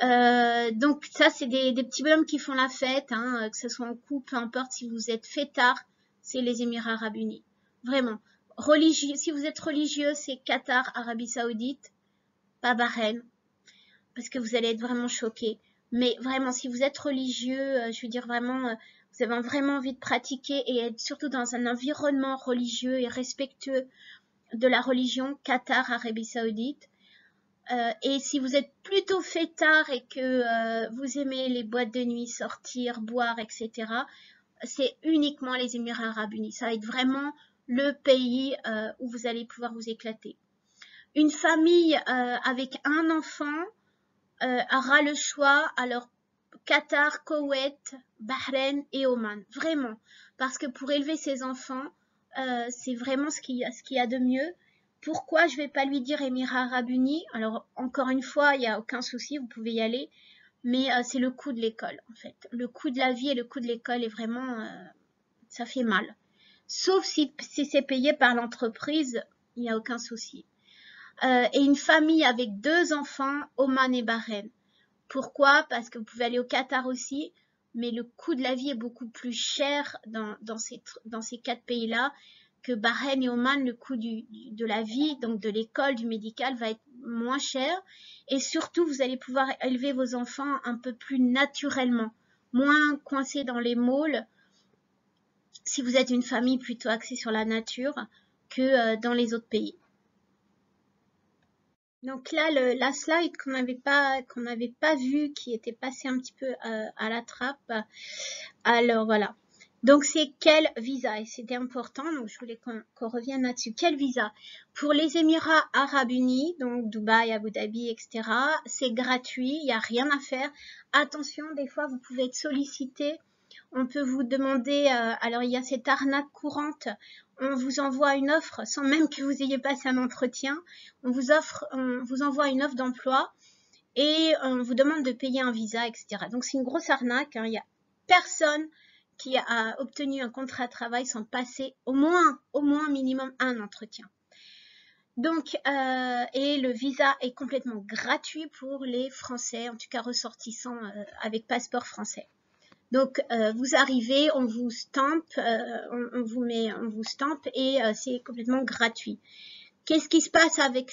Donc, ça, c'est des petits bonhommes qui font la fête. Hein, que ce soit en couple, peu importe si vous êtes fêtard, c'est les Émirats Arabes Unis. Vraiment. Religieux, si vous êtes religieux, c'est Qatar, Arabie Saoudite, pas Bahreïn, parce que vous allez être vraiment choqués. Mais vraiment, si vous êtes religieux, je veux dire vraiment, vous avez vraiment envie de pratiquer et être surtout dans un environnement religieux et respectueux de la religion, Qatar, Arabie Saoudite. Et si vous êtes plutôt fêtard et que vous aimez les boîtes de nuit, sortir, boire, etc., c'est uniquement les Émirats Arabes Unis. Ça va être vraiment le pays où vous allez pouvoir vous éclater. Une famille avec un enfant aura le choix, alors Qatar, Koweït, Bahreïn et Oman, vraiment, parce que pour élever ses enfants, c'est vraiment ce qu'il y a de mieux. Pourquoi je vais pas lui dire Émirats Arabes Unis? Alors encore une fois, il n'y a aucun souci, vous pouvez y aller, mais c'est le coût de l'école en fait. Le coût de la vie et le coût de l'école est vraiment, ça fait mal. Sauf si c'est payé par l'entreprise, il n'y a aucun souci. Et une famille avec 2 enfants, Oman et Bahreïn. Pourquoi? Parce que vous pouvez aller au Qatar aussi, mais le coût de la vie est beaucoup plus cher dans ces 4 pays-là que Bahreïn et Oman. Le coût de la vie, donc de l'école, du médical, va être moins cher. Et surtout, vous allez pouvoir élever vos enfants un peu plus naturellement, moins coincés dans les moules, si vous êtes une famille plutôt axée sur la nature, que dans les autres pays. Donc là, la slide qu'on n'avait pas vue, qui était passée un petit peu à la trappe. Alors voilà. Donc c'est quel visa? Et c'était important, donc je voulais qu'on revienne là-dessus. Quel visa? Pour les Émirats Arabes Unis, donc Dubaï, Abu Dhabi, etc., c'est gratuit, il n'y a rien à faire. Attention, des fois vous pouvez être sollicité. On peut vous demander, alors il y a cette arnaque courante, on vous envoie une offre sans même que vous ayez passé un entretien, on vous envoie une offre d'emploi et on vous demande de payer un visa, etc. Donc c'est une grosse arnaque, hein. Il y a personne qui a obtenu un contrat de travail sans passer au moins minimum un entretien. Donc, et le visa est complètement gratuit pour les Français, en tout cas ressortissants avec passeport français. Donc vous arrivez, on vous stampe, on vous stampe et c'est complètement gratuit. Qu'est-ce qui se passe avec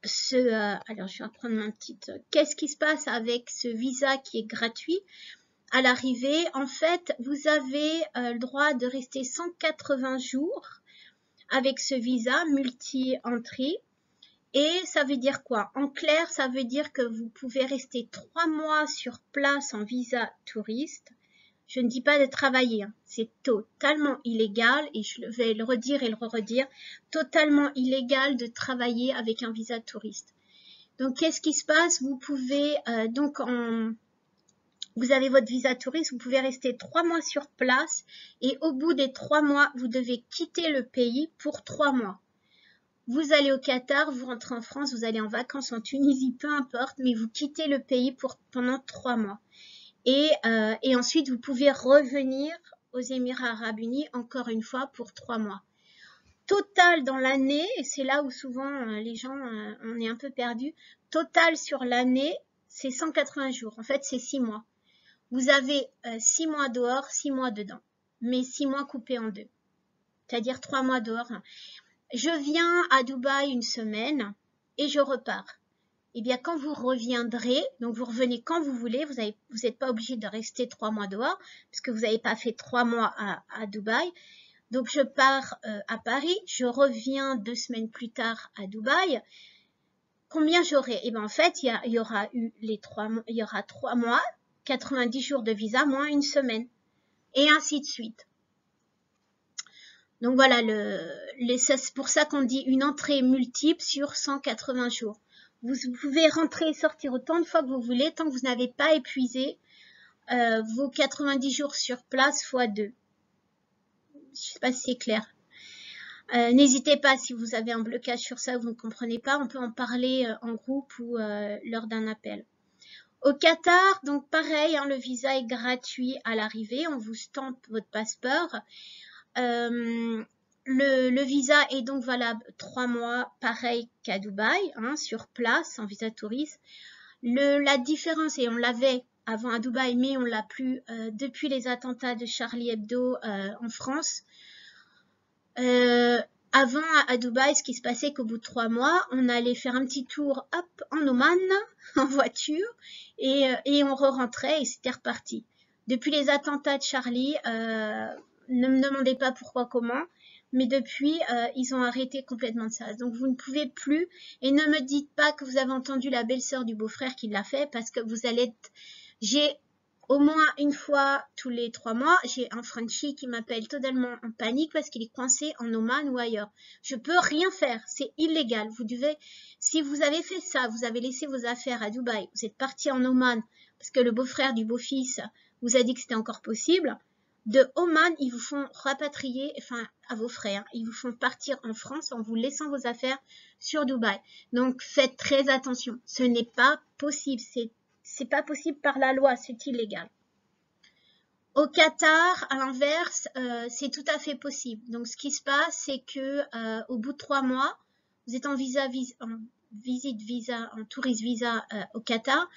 alors je vais reprendre ma petite. Qu'est-ce qui se passe avec ce visa qui est gratuit? À l'arrivée, en fait, vous avez le droit de rester 180 jours avec ce visa multi-entrée. Et ça veut dire quoi? En clair, ça veut dire que vous pouvez rester 3 mois sur place en visa touriste. Je ne dis pas de travailler, hein. C'est totalement illégal, et je vais le redire et le redire, totalement illégal de travailler avec un visa touriste. Donc, qu'est-ce qui se passe? Vous pouvez, vous avez votre visa touriste, vous pouvez rester 3 mois sur place, et au bout des 3 mois, vous devez quitter le pays pour 3 mois. Vous allez au Qatar, vous rentrez en France, vous allez en vacances en Tunisie, peu importe, mais vous quittez le pays pendant 3 mois. Et ensuite, vous pouvez revenir aux Émirats Arabes Unis encore une fois pour 3 mois. Total dans l'année, et c'est là où souvent les gens, on est un peu perdu, total sur l'année, c'est 180 jours. En fait, c'est 6 mois. Vous avez 6 mois dehors, 6 mois dedans, mais 6 mois coupés en 2. C'est-à-dire 3 mois dehors. Je viens à Dubaï une semaine et je repars. Eh bien, quand vous reviendrez, donc vous revenez quand vous voulez, vous n'êtes pas obligé de rester 3 mois dehors, parce que vous n'avez pas fait 3 mois à Dubaï. Donc, je pars à Paris, je reviens 2 semaines plus tard à Dubaï. Combien j'aurai? Eh bien, en fait, il y aura 3 mois, 90 jours de visa, moins une semaine. Et ainsi de suite. Donc voilà, c'est pour ça qu'on dit une entrée multiple sur 180 jours. Vous pouvez rentrer et sortir autant de fois que vous voulez, tant que vous n'avez pas épuisé vos 90 jours sur place fois 2. Je ne sais pas si c'est clair. N'hésitez pas, si vous avez un blocage sur ça, vous ne comprenez pas, on peut en parler en groupe ou lors d'un appel. Au Qatar, donc pareil, hein, le visa est gratuit à l'arrivée, on vous stampe votre passeport. Le visa est donc valable 3 mois, pareil qu'à Dubaï, hein, sur place, en visa touriste. La différence, et on l'avait avant à Dubaï, mais on l'a plus depuis les attentats de Charlie Hebdo en France. Avant à Dubaï, ce qui se passait qu'au bout de 3 mois, on allait faire un petit tour hop, en Oman, en voiture, et on re-rentrait et c'était reparti. Depuis les attentats de Charlie, ne me demandez pas pourquoi, comment, mais depuis, ils ont arrêté complètement de ça. Donc, vous ne pouvez plus, et ne me dites pas que vous avez entendu la belle-sœur du beau-frère qui l'a fait, parce que vous allez être... J'ai au moins une fois tous les 3 mois, j'ai un Frenchie qui m'appelle totalement en panique parce qu'il est coincé en Oman ou ailleurs. Je peux rien faire, c'est illégal. Vous devez, si vous avez fait ça, vous avez laissé vos affaires à Dubaï, vous êtes parti en Oman parce que le beau-frère du beau-fils vous a dit que c'était encore possible. De Oman, ils vous font rapatrier, enfin à vos frais, hein, ils vous font partir en France en vous laissant vos affaires sur Dubaï. Donc faites très attention, ce n'est pas possible, c'est pas possible par la loi, c'est illégal. Au Qatar, à l'inverse, c'est tout à fait possible. Donc, ce qui se passe, c'est que au bout de 3 mois, vous êtes en visite visa, en touriste visa au Qatar.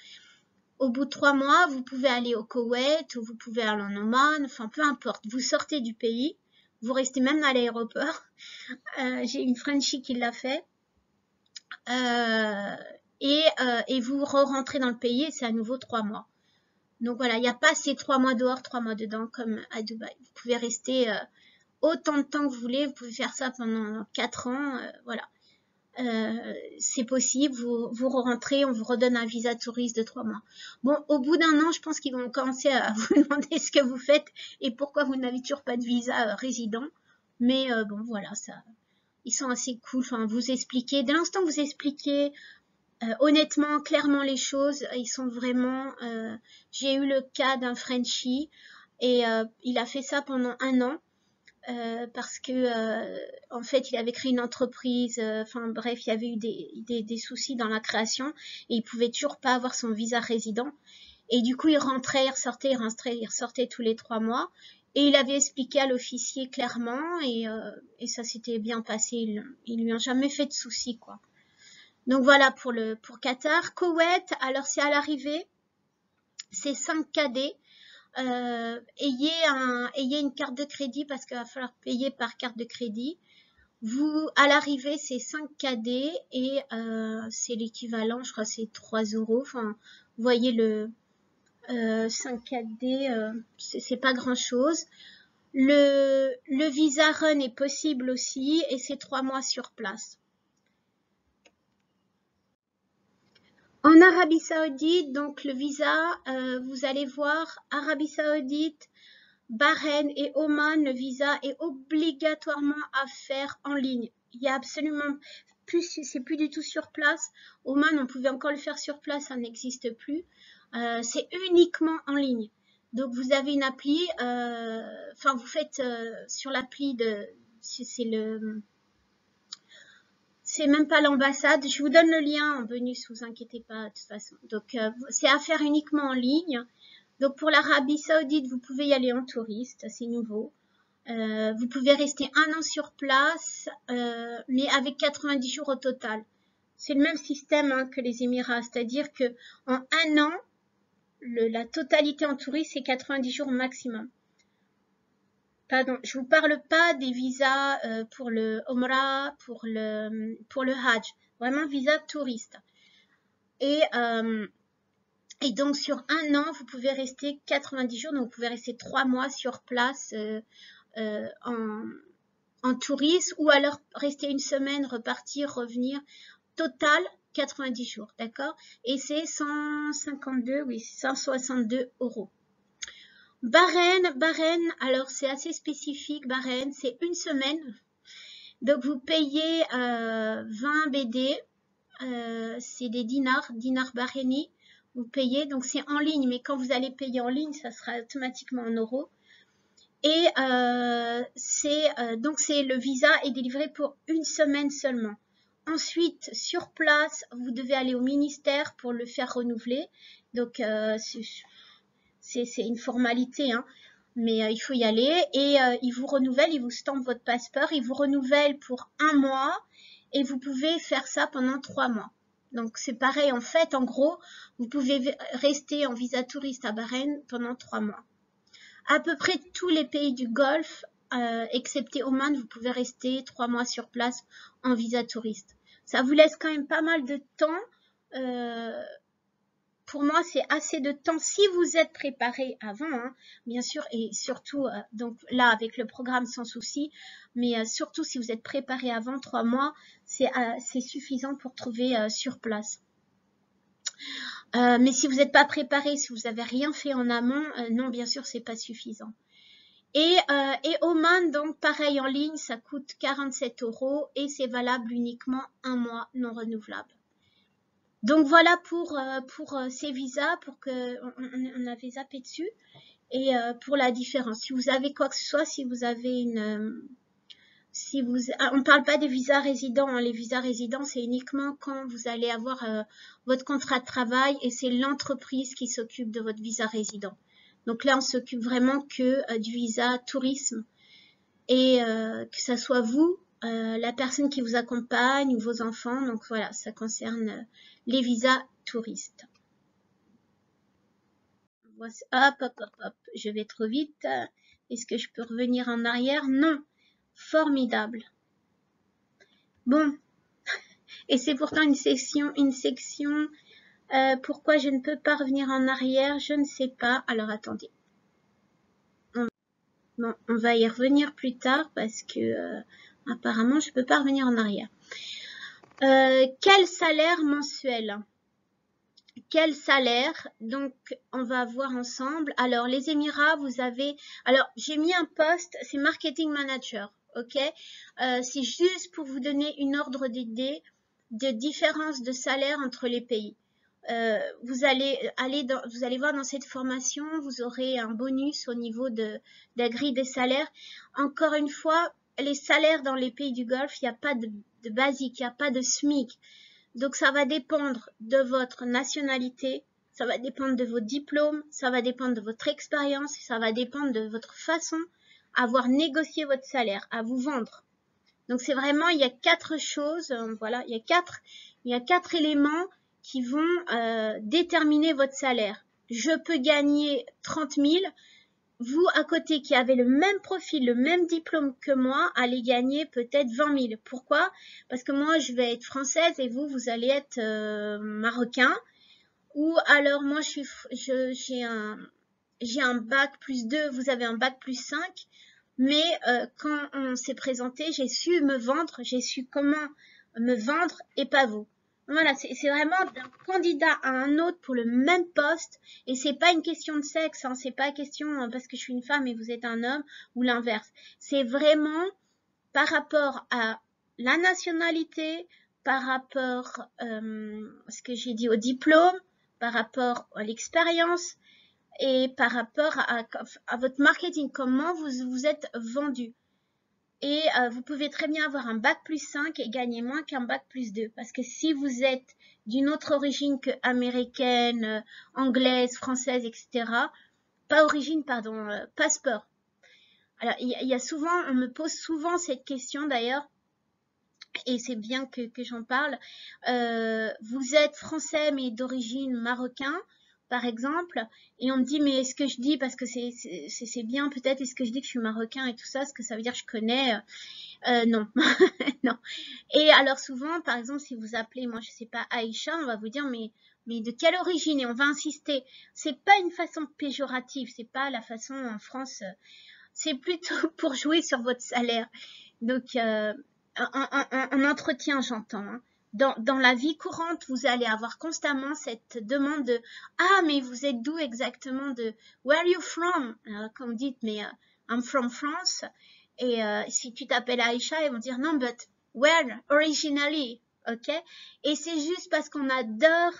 Au bout de 3 mois, vous pouvez aller au Koweït ou vous pouvez aller en Oman, enfin peu importe. Vous sortez du pays, vous restez même à l'aéroport. J'ai une Frenchie qui l'a fait. Et vous rentrez dans le pays et c'est à nouveau 3 mois. Donc voilà, il n'y a pas ces 3 mois dehors, 3 mois dedans comme à Dubaï. Vous pouvez rester autant de temps que vous voulez, vous pouvez faire ça pendant 4 ans, voilà. C'est possible, vous rentrez, on vous redonne un visa touriste de 3 mois. Bon, au bout d'un an, je pense qu'ils vont commencer à vous demander ce que vous faites et pourquoi vous n'avez toujours pas de visa résident. Mais bon, voilà, ça, ils sont assez cool, enfin, vous expliquez, dès l'instant que vous expliquez honnêtement, clairement les choses, ils sont vraiment... j'ai eu le cas d'un Frenchie et il a fait ça pendant 1 an parce que en fait il avait créé une entreprise, enfin bref, il y avait eu des soucis dans la création et il pouvait toujours pas avoir son visa résident. Et du coup il rentrait, il ressortait tous les 3 mois. Et il avait expliqué à l'officier clairement et ça s'était bien passé. Ils lui ont jamais fait de soucis, quoi. Donc voilà pour Qatar. Koweït, alors c'est à l'arrivée, c'est 5 KD. Ayez une carte de crédit parce qu'il va falloir payer par carte de crédit. Vous, à l'arrivée, c'est 5 KD et c'est l'équivalent, je crois, c'est 3 €. Enfin, vous voyez le 5 KD, c'est pas grand chose. Le visa run est possible aussi et c'est 3 mois sur place. En Arabie Saoudite, donc le visa, vous allez voir Arabie Saoudite, Bahreïn et Oman, le visa est obligatoirement à faire en ligne. Il y a absolument plus, c'est plus du tout sur place. Oman, on pouvait encore le faire sur place, ça n'existe plus. C'est uniquement en ligne. Donc vous avez une appli, enfin vous faites sur l'appli de, c'est même pas l'ambassade. Je vous donne le lien en bonus, vous inquiétez pas de toute façon. Donc c'est à faire uniquement en ligne. Donc pour l'Arabie Saoudite, vous pouvez y aller en touriste, c'est nouveau. Vous pouvez rester 1 an sur place, mais avec 90 jours au total. C'est le même système hein, que les Émirats, c'est-à-dire que en 1 an, la totalité en touriste c'est 90 jours maximum. Pardon, je vous parle pas des visas pour le Umrah, pour le Hajj, vraiment visa touriste. Et donc sur 1 an, vous pouvez rester 90 jours, donc vous pouvez rester 3 mois sur place en touriste, ou alors rester 1 semaine, repartir, revenir, total 90 jours, d'accord? Et c'est 162, oui, 162 €. Bahreïn, alors c'est assez spécifique, Bahreïn, c'est 1 semaine. Donc vous payez 20 BD, c'est des dinars bahreïnis, vous payez, donc c'est en ligne, mais quand vous allez payer en ligne, ça sera automatiquement en euros. Et donc le visa est délivré pour 1 semaine seulement. Ensuite, sur place, vous devez aller au ministère pour le faire renouveler. Donc c'est une formalité, hein, mais il faut y aller et ils vous renouvellent, ils vous stampent votre passeport, ils vous renouvellent pour 1 mois et vous pouvez faire ça pendant 3 mois. Donc c'est pareil, en fait, en gros, vous pouvez rester en visa touriste à Bahreïn pendant 3 mois. À peu près tous les pays du Golfe, excepté Oman, vous pouvez rester 3 mois sur place en visa touriste. Ça vous laisse quand même pas mal de temps pour moi, c'est assez de temps si vous êtes préparé avant, hein, bien sûr, et surtout, donc là, avec le programme sans souci, mais surtout si vous êtes préparé avant 3 mois, c'est suffisant pour trouver sur place. Mais si vous n'êtes pas préparé, si vous n'avez rien fait en amont, non, bien sûr, c'est pas suffisant. Et Oman, donc pareil en ligne, ça coûte 47 € et c'est valable uniquement 1 mois non renouvelable. Donc voilà pour ces visas, pour que on avait zappé dessus et pour la différence. Si vous avez quoi que ce soit, si vous avez on parle pas des visas résidents, hein. Les visas résidents c'est uniquement quand vous allez avoir votre contrat de travail et c'est l'entreprise qui s'occupe de votre visa résident. Donc là on s'occupe vraiment que du visa tourisme et que ça soit vous, la personne qui vous accompagne ou vos enfants. Donc voilà, ça concerne les visas touristes. Hop, hop, hop, hop, je vais trop vite. Est-ce que je peux revenir en arrière? Non. Formidable. Bon. Et c'est pourtant une section, pourquoi je ne peux pas revenir en arrière? Je ne sais pas. Alors attendez. Bon, on va y revenir plus tard parce que apparemment je peux pas revenir en arrière. Quel salaire mensuel? Quel salaire? Donc, on va voir ensemble. Alors, les Émirats, vous avez... Alors, j'ai mis un poste, c'est Marketing Manager, ok? C'est juste pour vous donner une ordre d'idée de différence de salaire entre les pays. Vous allez voir dans cette formation, vous aurez un bonus au niveau de la grille des salaires. Encore une fois, les salaires dans les pays du Golfe, il n'y a pas de basique, il n'y a pas de SMIC. Donc ça va dépendre de votre nationalité, ça va dépendre de vos diplômes, ça va dépendre de votre expérience, ça va dépendre de votre façon à avoir négocié votre salaire, à vous vendre. Donc c'est vraiment, il y a 4 choses, voilà, il y a quatre éléments qui vont déterminer votre salaire. Je peux gagner 30 000, vous, à côté, qui avez le même profil, le même diplôme que moi, allez gagner peut-être 20 000. Pourquoi? Parce que moi, je vais être française et vous allez être marocain. Ou alors, moi, j'ai un bac plus 2, vous avez un bac plus 5. Mais quand on s'est présenté, j'ai su me vendre, j'ai su comment me vendre et pas vous. Voilà, c'est vraiment d'un candidat à un autre pour le même poste et c'est pas une question de sexe, hein, c'est pas question parce que je suis une femme et vous êtes un homme ou l'inverse. C'est vraiment par rapport à la nationalité, par rapport ce que j'ai dit au diplôme, par rapport à l'expérience et par rapport à votre marketing, comment vous êtes vendu. Et vous pouvez très bien avoir un bac plus 5 et gagner moins qu'un bac plus 2. Parce que si vous êtes d'une autre origine que américaine, anglaise, française, etc. Pas origine, pardon, passeport. Alors, il y a souvent, on me pose souvent cette question d'ailleurs, et c'est bien que j'en parle. Vous êtes français mais d'origine marocain, par exemple, et on me dit mais est-ce que je dis, parce que c'est bien peut-être, est-ce que je dis que je suis marocain et tout ça, ce que ça veut dire que je connais, non. Non. Et alors souvent, par exemple, si vous appelez, moi je sais pas, Aïcha, on va vous dire mais de quelle origine? Et on va insister. C'est pas une façon péjorative, c'est pas la façon en France, c'est plutôt pour jouer sur votre salaire. Donc en entretien, j'entends, hein. Dans la vie courante, vous allez avoir constamment cette demande de « Ah, mais vous êtes d'où exactement, de Where are you from ?» Comme dites, mais I'm from France. Et si tu t'appelles Aïcha, ils vont dire « Non, but where originally ?» Ok? Et c'est juste parce qu'on adore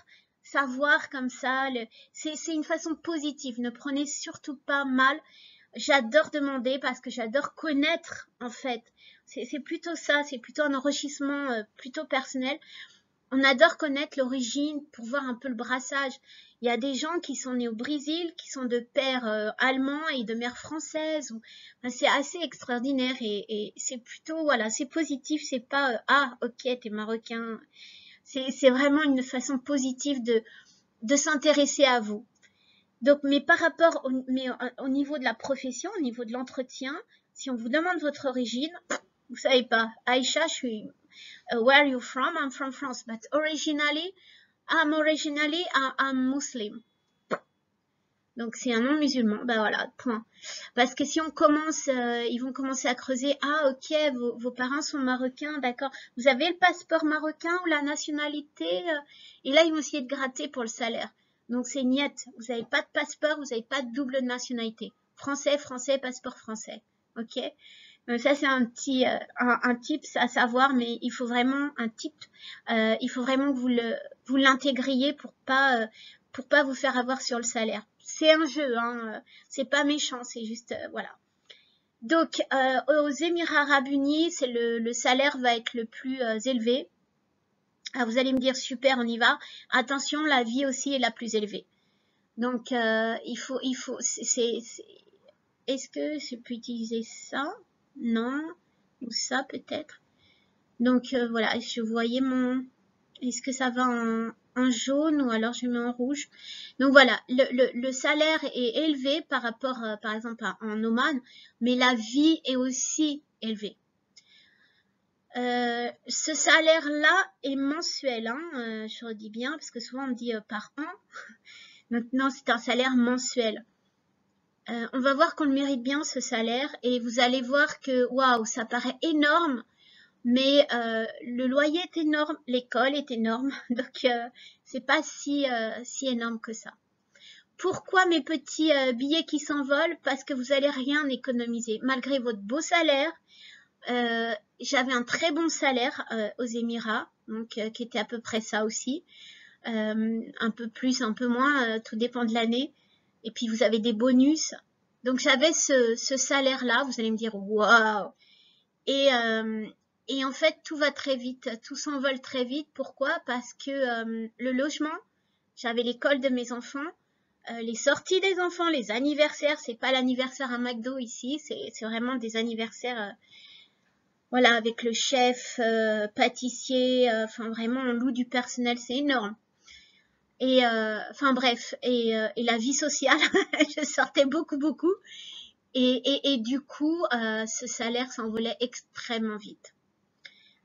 savoir comme ça. C'est une façon positive. Ne prenez surtout pas mal. J'adore demander parce que j'adore connaître, en fait. C'est plutôt ça, c'est plutôt un enrichissement plutôt personnel. On adore connaître l'origine pour voir un peu le brassage. Il y a des gens qui sont nés au Brésil, qui sont de père allemand et de mère française. Enfin, c'est assez extraordinaire et c'est plutôt, voilà, c'est positif. C'est pas ah, ok, t'es marocain. C'est vraiment une façon positive de s'intéresser à vous. Donc, mais par rapport au niveau de la profession, au niveau de l'entretien, si on vous demande votre origine, vous savez pas. Aïcha, je suis where are you from? I'm from France, but originally I'm originally a Muslim. Donc c'est un non musulman, bah voilà, point. Parce que si on commence, ils vont commencer à creuser, ah ok, vos parents sont marocains, d'accord. Vous avez le passeport marocain ou la nationalité et là ils vont essayer de gratter pour le salaire. Donc c'est niet, vous n'avez pas de passeport, vous n'avez pas de double nationalité. Français, français, passeport français, ok. Donc ça c'est un petit un tips à savoir, mais il faut vraiment un tip, il faut vraiment que vous l'intégriez pour pas vous faire avoir sur le salaire. C'est un jeu, hein, c'est pas méchant, c'est juste voilà. Donc aux Émirats Arabes Unis, c'est le salaire va être le plus élevé. Alors vous allez me dire super, on y va. Attention, la vie aussi est la plus élevée. Donc il faut est-ce que je peux utiliser ça? Non, ou ça peut-être. Donc voilà, je voyais mon, est-ce que ça va en jaune ou alors je mets en rouge. Donc voilà, le salaire est élevé par rapport par exemple en Oman, mais la vie est aussi élevée. Ce salaire-là est mensuel, hein, je redis bien, parce que souvent on me dit par an. Maintenant, c'est un salaire mensuel. On va voir qu'on le mérite bien ce salaire et vous allez voir que waouh, ça paraît énorme, mais le loyer est énorme, l'école est énorme, donc c'est pas si énorme que ça. Pourquoi mes petits billets qui s'envolent? Parce que vous allez rien économiser. Malgré votre beau salaire, j'avais un très bon salaire aux Émirats, donc qui était à peu près ça aussi. Un peu plus, un peu moins, tout dépend de l'année. Et puis vous avez des bonus. Donc j'avais ce salaire-là, vous allez me dire waouh. Et en fait tout va très vite, tout s'envole très vite. Pourquoi? Parce que le logement, j'avais l'école de mes enfants, les sorties des enfants, les anniversaires, c'est pas l'anniversaire à McDo ici, c'est vraiment des anniversaires voilà, avec le chef, pâtissier, enfin vraiment on loue du personnel, c'est énorme. Et enfin bref, et la vie sociale, je sortais beaucoup. Et du coup, ce salaire s'envolait extrêmement vite.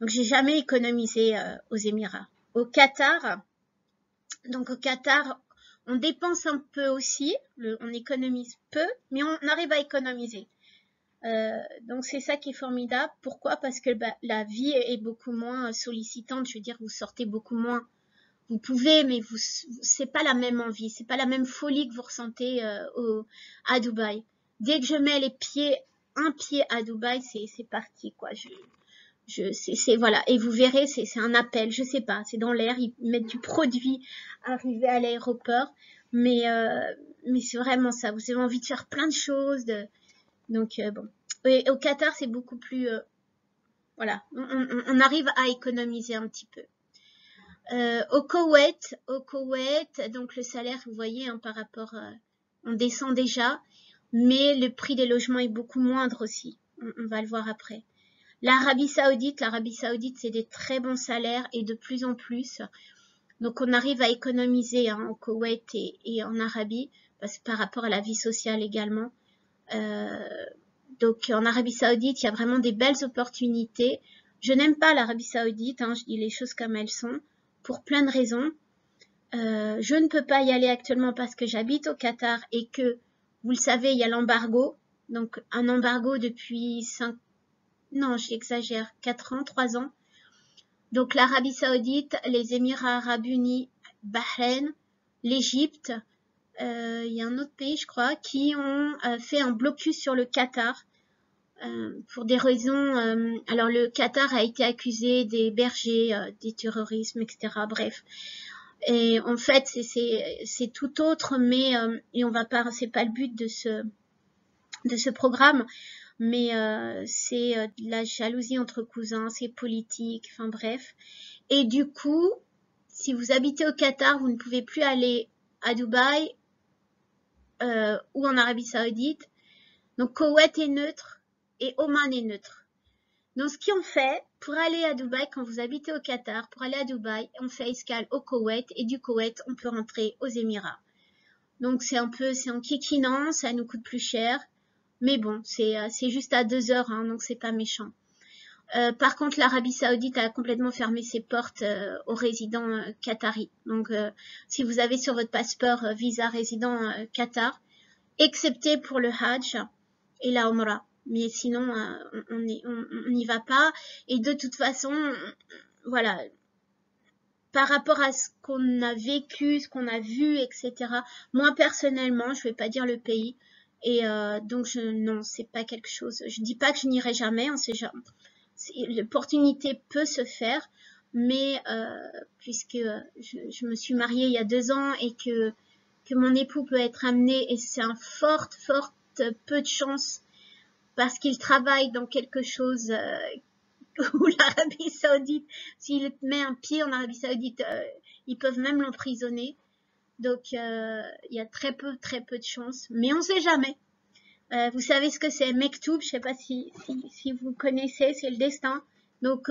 Donc j'ai jamais économisé aux Émirats. Au Qatar, donc au Qatar, on dépense un peu aussi, on économise peu, mais on arrive à économiser. Donc c'est ça qui est formidable. Pourquoi? Parce que la vie est beaucoup moins sollicitante. Je veux dire, vous sortez beaucoup moins. Vous pouvez, mais c'est pas la même envie, c'est pas la même folie que vous ressentez à Dubaï. Dès que je mets un pied à Dubaï, c'est parti quoi. C'est voilà. Et vous verrez, c'est un appel. Je sais pas, c'est dans l'air. Ils mettent du produit arrivé à l'aéroport, mais c'est vraiment ça. Vous avez envie de faire plein de choses. Donc bon. Et au Qatar, c'est beaucoup plus voilà. On arrive à économiser un petit peu. Au Koweït, donc le salaire, vous voyez, hein, par rapport, on descend déjà, mais le prix des logements est beaucoup moindre aussi. On va le voir après. L'Arabie Saoudite, c'est des très bons salaires et de plus en plus. Donc on arrive à économiser hein, au Koweït et en Arabie, parce que par rapport à la vie sociale également. Donc en Arabie Saoudite, il y a vraiment des belles opportunités. Je n'aime pas l'Arabie Saoudite, hein, je dis les choses comme elles sont. Pour plein de raisons. Je ne peux pas y aller actuellement parce que j'habite au Qatar et que, vous le savez, il y a l'embargo. Donc, un embargo depuis 4 ans, 3 ans. Donc, l'Arabie Saoudite, les Émirats Arabes Unis, Bahreïn, l'Égypte, il y a un autre pays, je crois, qui ont fait un blocus sur le Qatar. Pour des raisons, alors le Qatar a été accusé d'héberger des terrorismes, etc. Bref, et en fait c'est tout autre, mais et on va pas, c'est pas le but de ce programme, mais c'est de la jalousie entre cousins, c'est politique, enfin bref. Et du coup, si vous habitez au Qatar, vous ne pouvez plus aller à Dubaï ou en Arabie Saoudite. Donc Koweït est neutre. Et Oman est neutre. Donc ce qu'on fait, pour aller à Dubaï, quand vous habitez au Qatar, pour aller à Dubaï, on fait escale au Koweït et du Koweït, on peut rentrer aux Émirats. Donc c'est en kikinant, ça nous coûte plus cher. Mais bon, c'est juste à 2 heures, hein, donc c'est pas méchant. Par contre, l'Arabie Saoudite a complètement fermé ses portes aux résidents qataris. Donc, si vous avez sur votre passeport visa résident Qatar, excepté pour le Hajj et la Umrah. Mais sinon, on n'y va pas. Et de toute façon, voilà, par rapport à ce qu'on a vécu, ce qu'on a vu, etc. Moi, personnellement, je vais pas dire le pays. Et donc, non, c'est pas quelque chose. Je dis pas que je n'irai jamais, on sait jamais. L'opportunité peut se faire, mais puisque je me suis mariée il y a 2 ans et que mon époux peut être amené, et c'est un fort peu de chance parce qu'il travaille dans quelque chose où l'Arabie Saoudite, s'il met un pied en Arabie Saoudite, ils peuvent même l'emprisonner. Donc il y a très peu de chance, mais on sait jamais. Vous savez ce que c'est Mektoub, je sais pas si vous connaissez, c'est le destin. Donc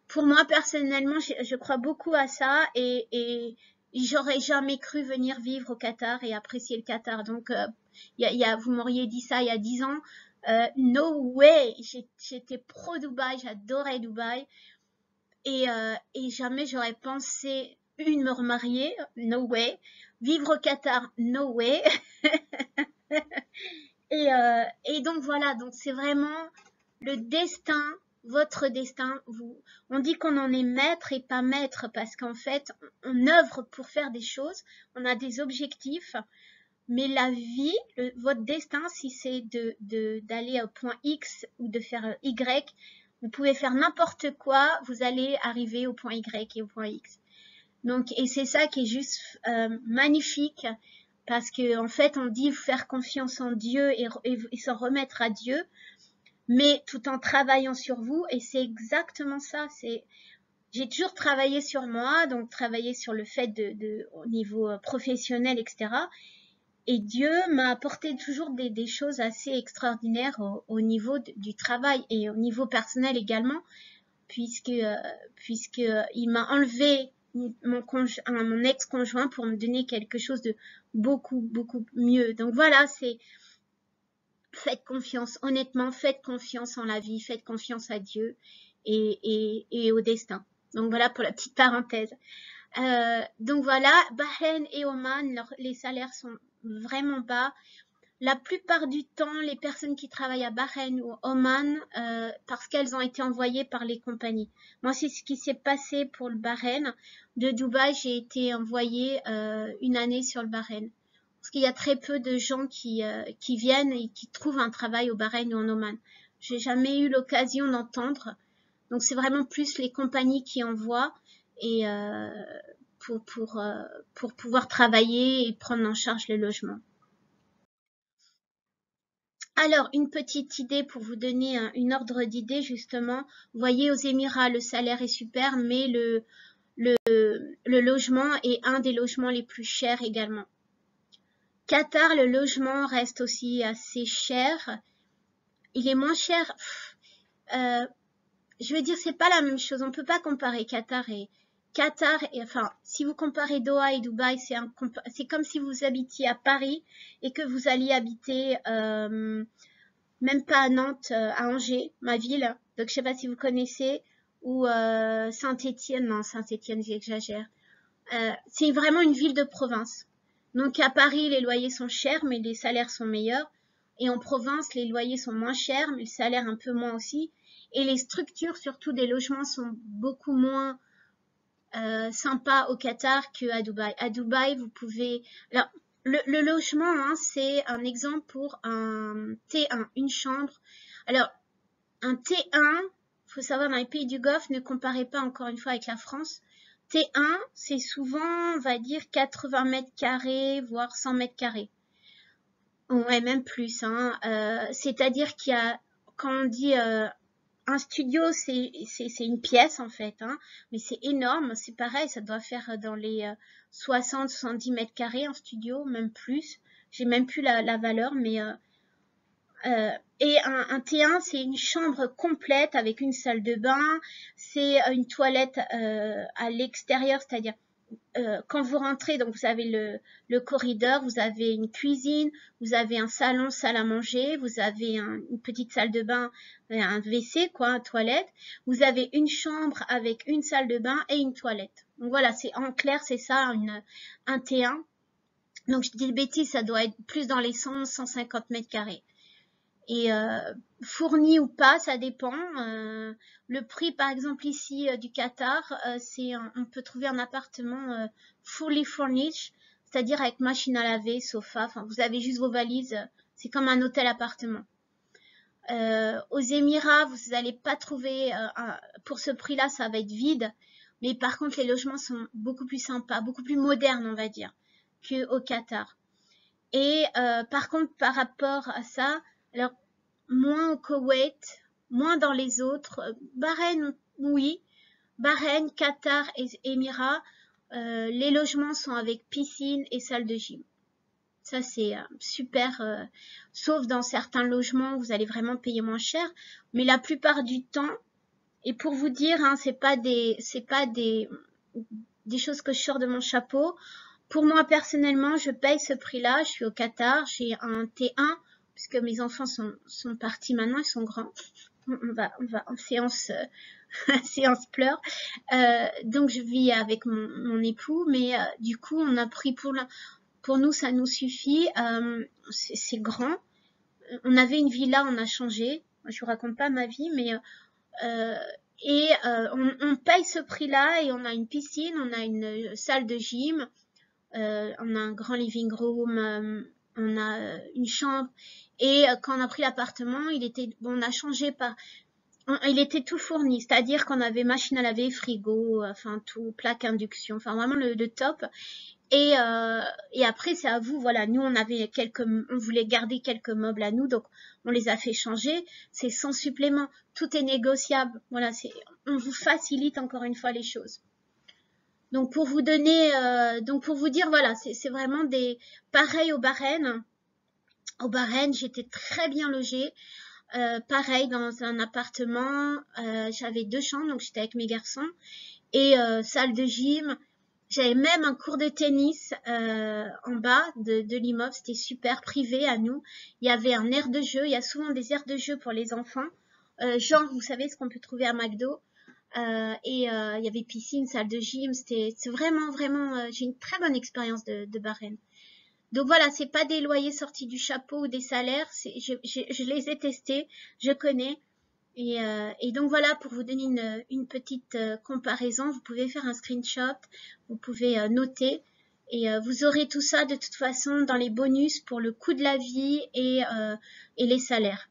pour moi personnellement, je crois beaucoup à ça et j'aurais jamais cru venir vivre au Qatar et apprécier le Qatar. Donc vous m'auriez dit ça il y a 10 ans. No way, j'étais pro Dubaï, j'adorais Dubaï et jamais j'aurais pensé me remarier, no way, vivre au Qatar, no way. Et donc voilà, donc c'est vraiment le destin, votre destin. On dit qu'on en est maître et pas maître parce qu'en fait, on œuvre pour faire des choses, on a des objectifs, mais la vie, votre destin, si c'est d'aller au point X ou de faire Y, vous pouvez faire n'importe quoi, vous allez arriver au point Y et au point X. Donc, et c'est ça qui est juste magnifique. Parce que en fait, on dit faire confiance en Dieu et s'en remettre à Dieu, mais tout en travaillant sur vous. Et c'est exactement ça. J'ai toujours travaillé sur moi, donc travaillé sur le fait au niveau professionnel, etc. Et Dieu m'a apporté toujours des choses assez extraordinaires au niveau du travail et au niveau personnel également, puisque il m'a enlevé mon ex-conjoint pour me donner quelque chose de beaucoup mieux. Donc voilà, faites confiance, honnêtement, faites confiance en la vie, faites confiance à Dieu et au destin. Donc voilà pour la petite parenthèse. Donc voilà, Bahreïn et Oman, les salaires sont vraiment bas. La plupart du temps, les personnes qui travaillent à Bahreïn ou Oman, parce qu'elles ont été envoyées par les compagnies. Moi, c'est ce qui s'est passé pour le Bahreïn. De Dubaï, j'ai été envoyée 1 année sur le Bahreïn. Parce qu'il y a très peu de gens qui viennent et qui trouvent un travail au Bahreïn ou en Oman. J'ai jamais eu l'occasion d'entendre. Donc, c'est vraiment plus les compagnies qui envoient et pour pouvoir travailler et prendre en charge le logement. Alors, une petite idée pour vous donner une ordre d'idée, justement. Vous voyez, aux Émirats, le salaire est super, mais le logement est un des logements les plus chers également. Qatar, le logement reste aussi assez cher. Il est moins cher. Je veux dire, c'est pas la même chose. On peut pas comparer Qatar et enfin, si vous comparez Doha et Dubaï, c'est comme si vous habitiez à Paris et que vous alliez habiter même pas à Nantes, à Angers, ma ville. Donc, je sais pas si vous connaissez, ou Saint-Étienne. Non, Saint-Étienne, j'exagère. C'est vraiment une ville de province. Donc, à Paris, les loyers sont chers, mais les salaires sont meilleurs. Et en province, les loyers sont moins chers, mais le salaire un peu moins aussi. Et les structures, surtout des logements, sont beaucoup moins sympas au Qatar qu'à Dubaï. À Dubaï, vous pouvez... Alors, le logement, hein, c'est un exemple pour un T1, une chambre. Alors, un T1, faut savoir, dans les pays du Golfe, ne comparez pas encore une fois avec la France. T1, c'est souvent, on va dire, 80 mètres carrés, voire 100 mètres carrés. Ouais, même plus. Hein. C'est-à-dire qu'il y a, quand on dit un studio, c'est une pièce en fait, hein, mais c'est énorme. C'est pareil, ça doit faire dans les 60-70 mètres carrés un studio, même plus. J'ai même plus la valeur, mais et un T1, c'est une chambre complète avec une salle de bain, c'est une toilette à l'extérieur, c'est-à-dire quand vous rentrez, donc vous avez le corridor, vous avez une cuisine, vous avez un salon, salle à manger, vous avez une petite salle de bain, un WC, quoi, une toilette. Vous avez une chambre avec une salle de bain et une toilette. Donc voilà, c'est en clair, c'est ça, un T1. Donc je dis des bêtises, ça doit être plus dans les 100-150 mètres carrés. Et fourni ou pas, ça dépend. Le prix, par exemple ici du Qatar, on peut trouver un appartement fully furnished, c'est-à-dire avec machine à laver, sofa. Enfin, vous avez juste vos valises. C'est comme un hôtel appartement. Aux Émirats, vous n'allez pas trouver pour ce prix-là, ça va être vide. Mais par contre, les logements sont beaucoup plus sympas, beaucoup plus modernes, on va dire, qu'au Qatar. Et par contre, par rapport à ça, alors moins au Koweït, moins dans les autres. Bahreïn, oui. Bahreïn, Qatar et Émirats, les logements sont avec piscine et salle de gym. Ça, c'est super, sauf dans certains logements où vous allez vraiment payer moins cher. Mais la plupart du temps, et pour vous dire, hein, c'est pas des choses que je sors de mon chapeau. Pour moi, personnellement, je paye ce prix-là. Je suis au Qatar, j'ai un T1, puisque mes enfants sont partis maintenant, ils sont grands. On va en séance, séance pleurs. Donc je vis avec mon époux, mais du coup, on a pris pour nous, ça nous suffit. C'est grand. On avait une villa, on a changé. Je vous raconte pas ma vie, mais on paye ce prix-là et on a une piscine, on a une salle de gym. On a un grand living room, on a une chambre. Et quand on a pris l'appartement, on a changé il était tout fourni, c'est-à-dire qu'on avait machine à laver, frigo, enfin tout, plaque induction, enfin vraiment le top. Et après c'est à vous, voilà. Nous on voulait garder quelques meubles à nous, donc on les a fait changer. C'est sans supplément, tout est négociable. Voilà, on vous facilite encore une fois les choses. Donc pour vous dire, voilà, c'est vraiment pareil au Bahreïn. Au Bahreïn, j'étais très bien logée. Pareil dans un appartement, j'avais 2 chambres, donc j'étais avec mes garçons et salle de gym. J'avais même un cours de tennis en bas de l'immeuble, c'était super privé à nous. Il y avait un aire de jeu, il y a souvent des aires de jeu pour les enfants, genre vous savez ce qu'on peut trouver à McDo. Il y avait piscine, salle de gym, c'est vraiment, j'ai une très bonne expérience de Bahreïn. Donc voilà, c'est pas des loyers sortis du chapeau ou des salaires, je les ai testés, je connais. Et donc voilà, pour vous donner une petite comparaison, vous pouvez faire un screenshot, vous pouvez noter, et vous aurez tout ça de toute façon dans les bonus pour le coût de la vie et les salaires.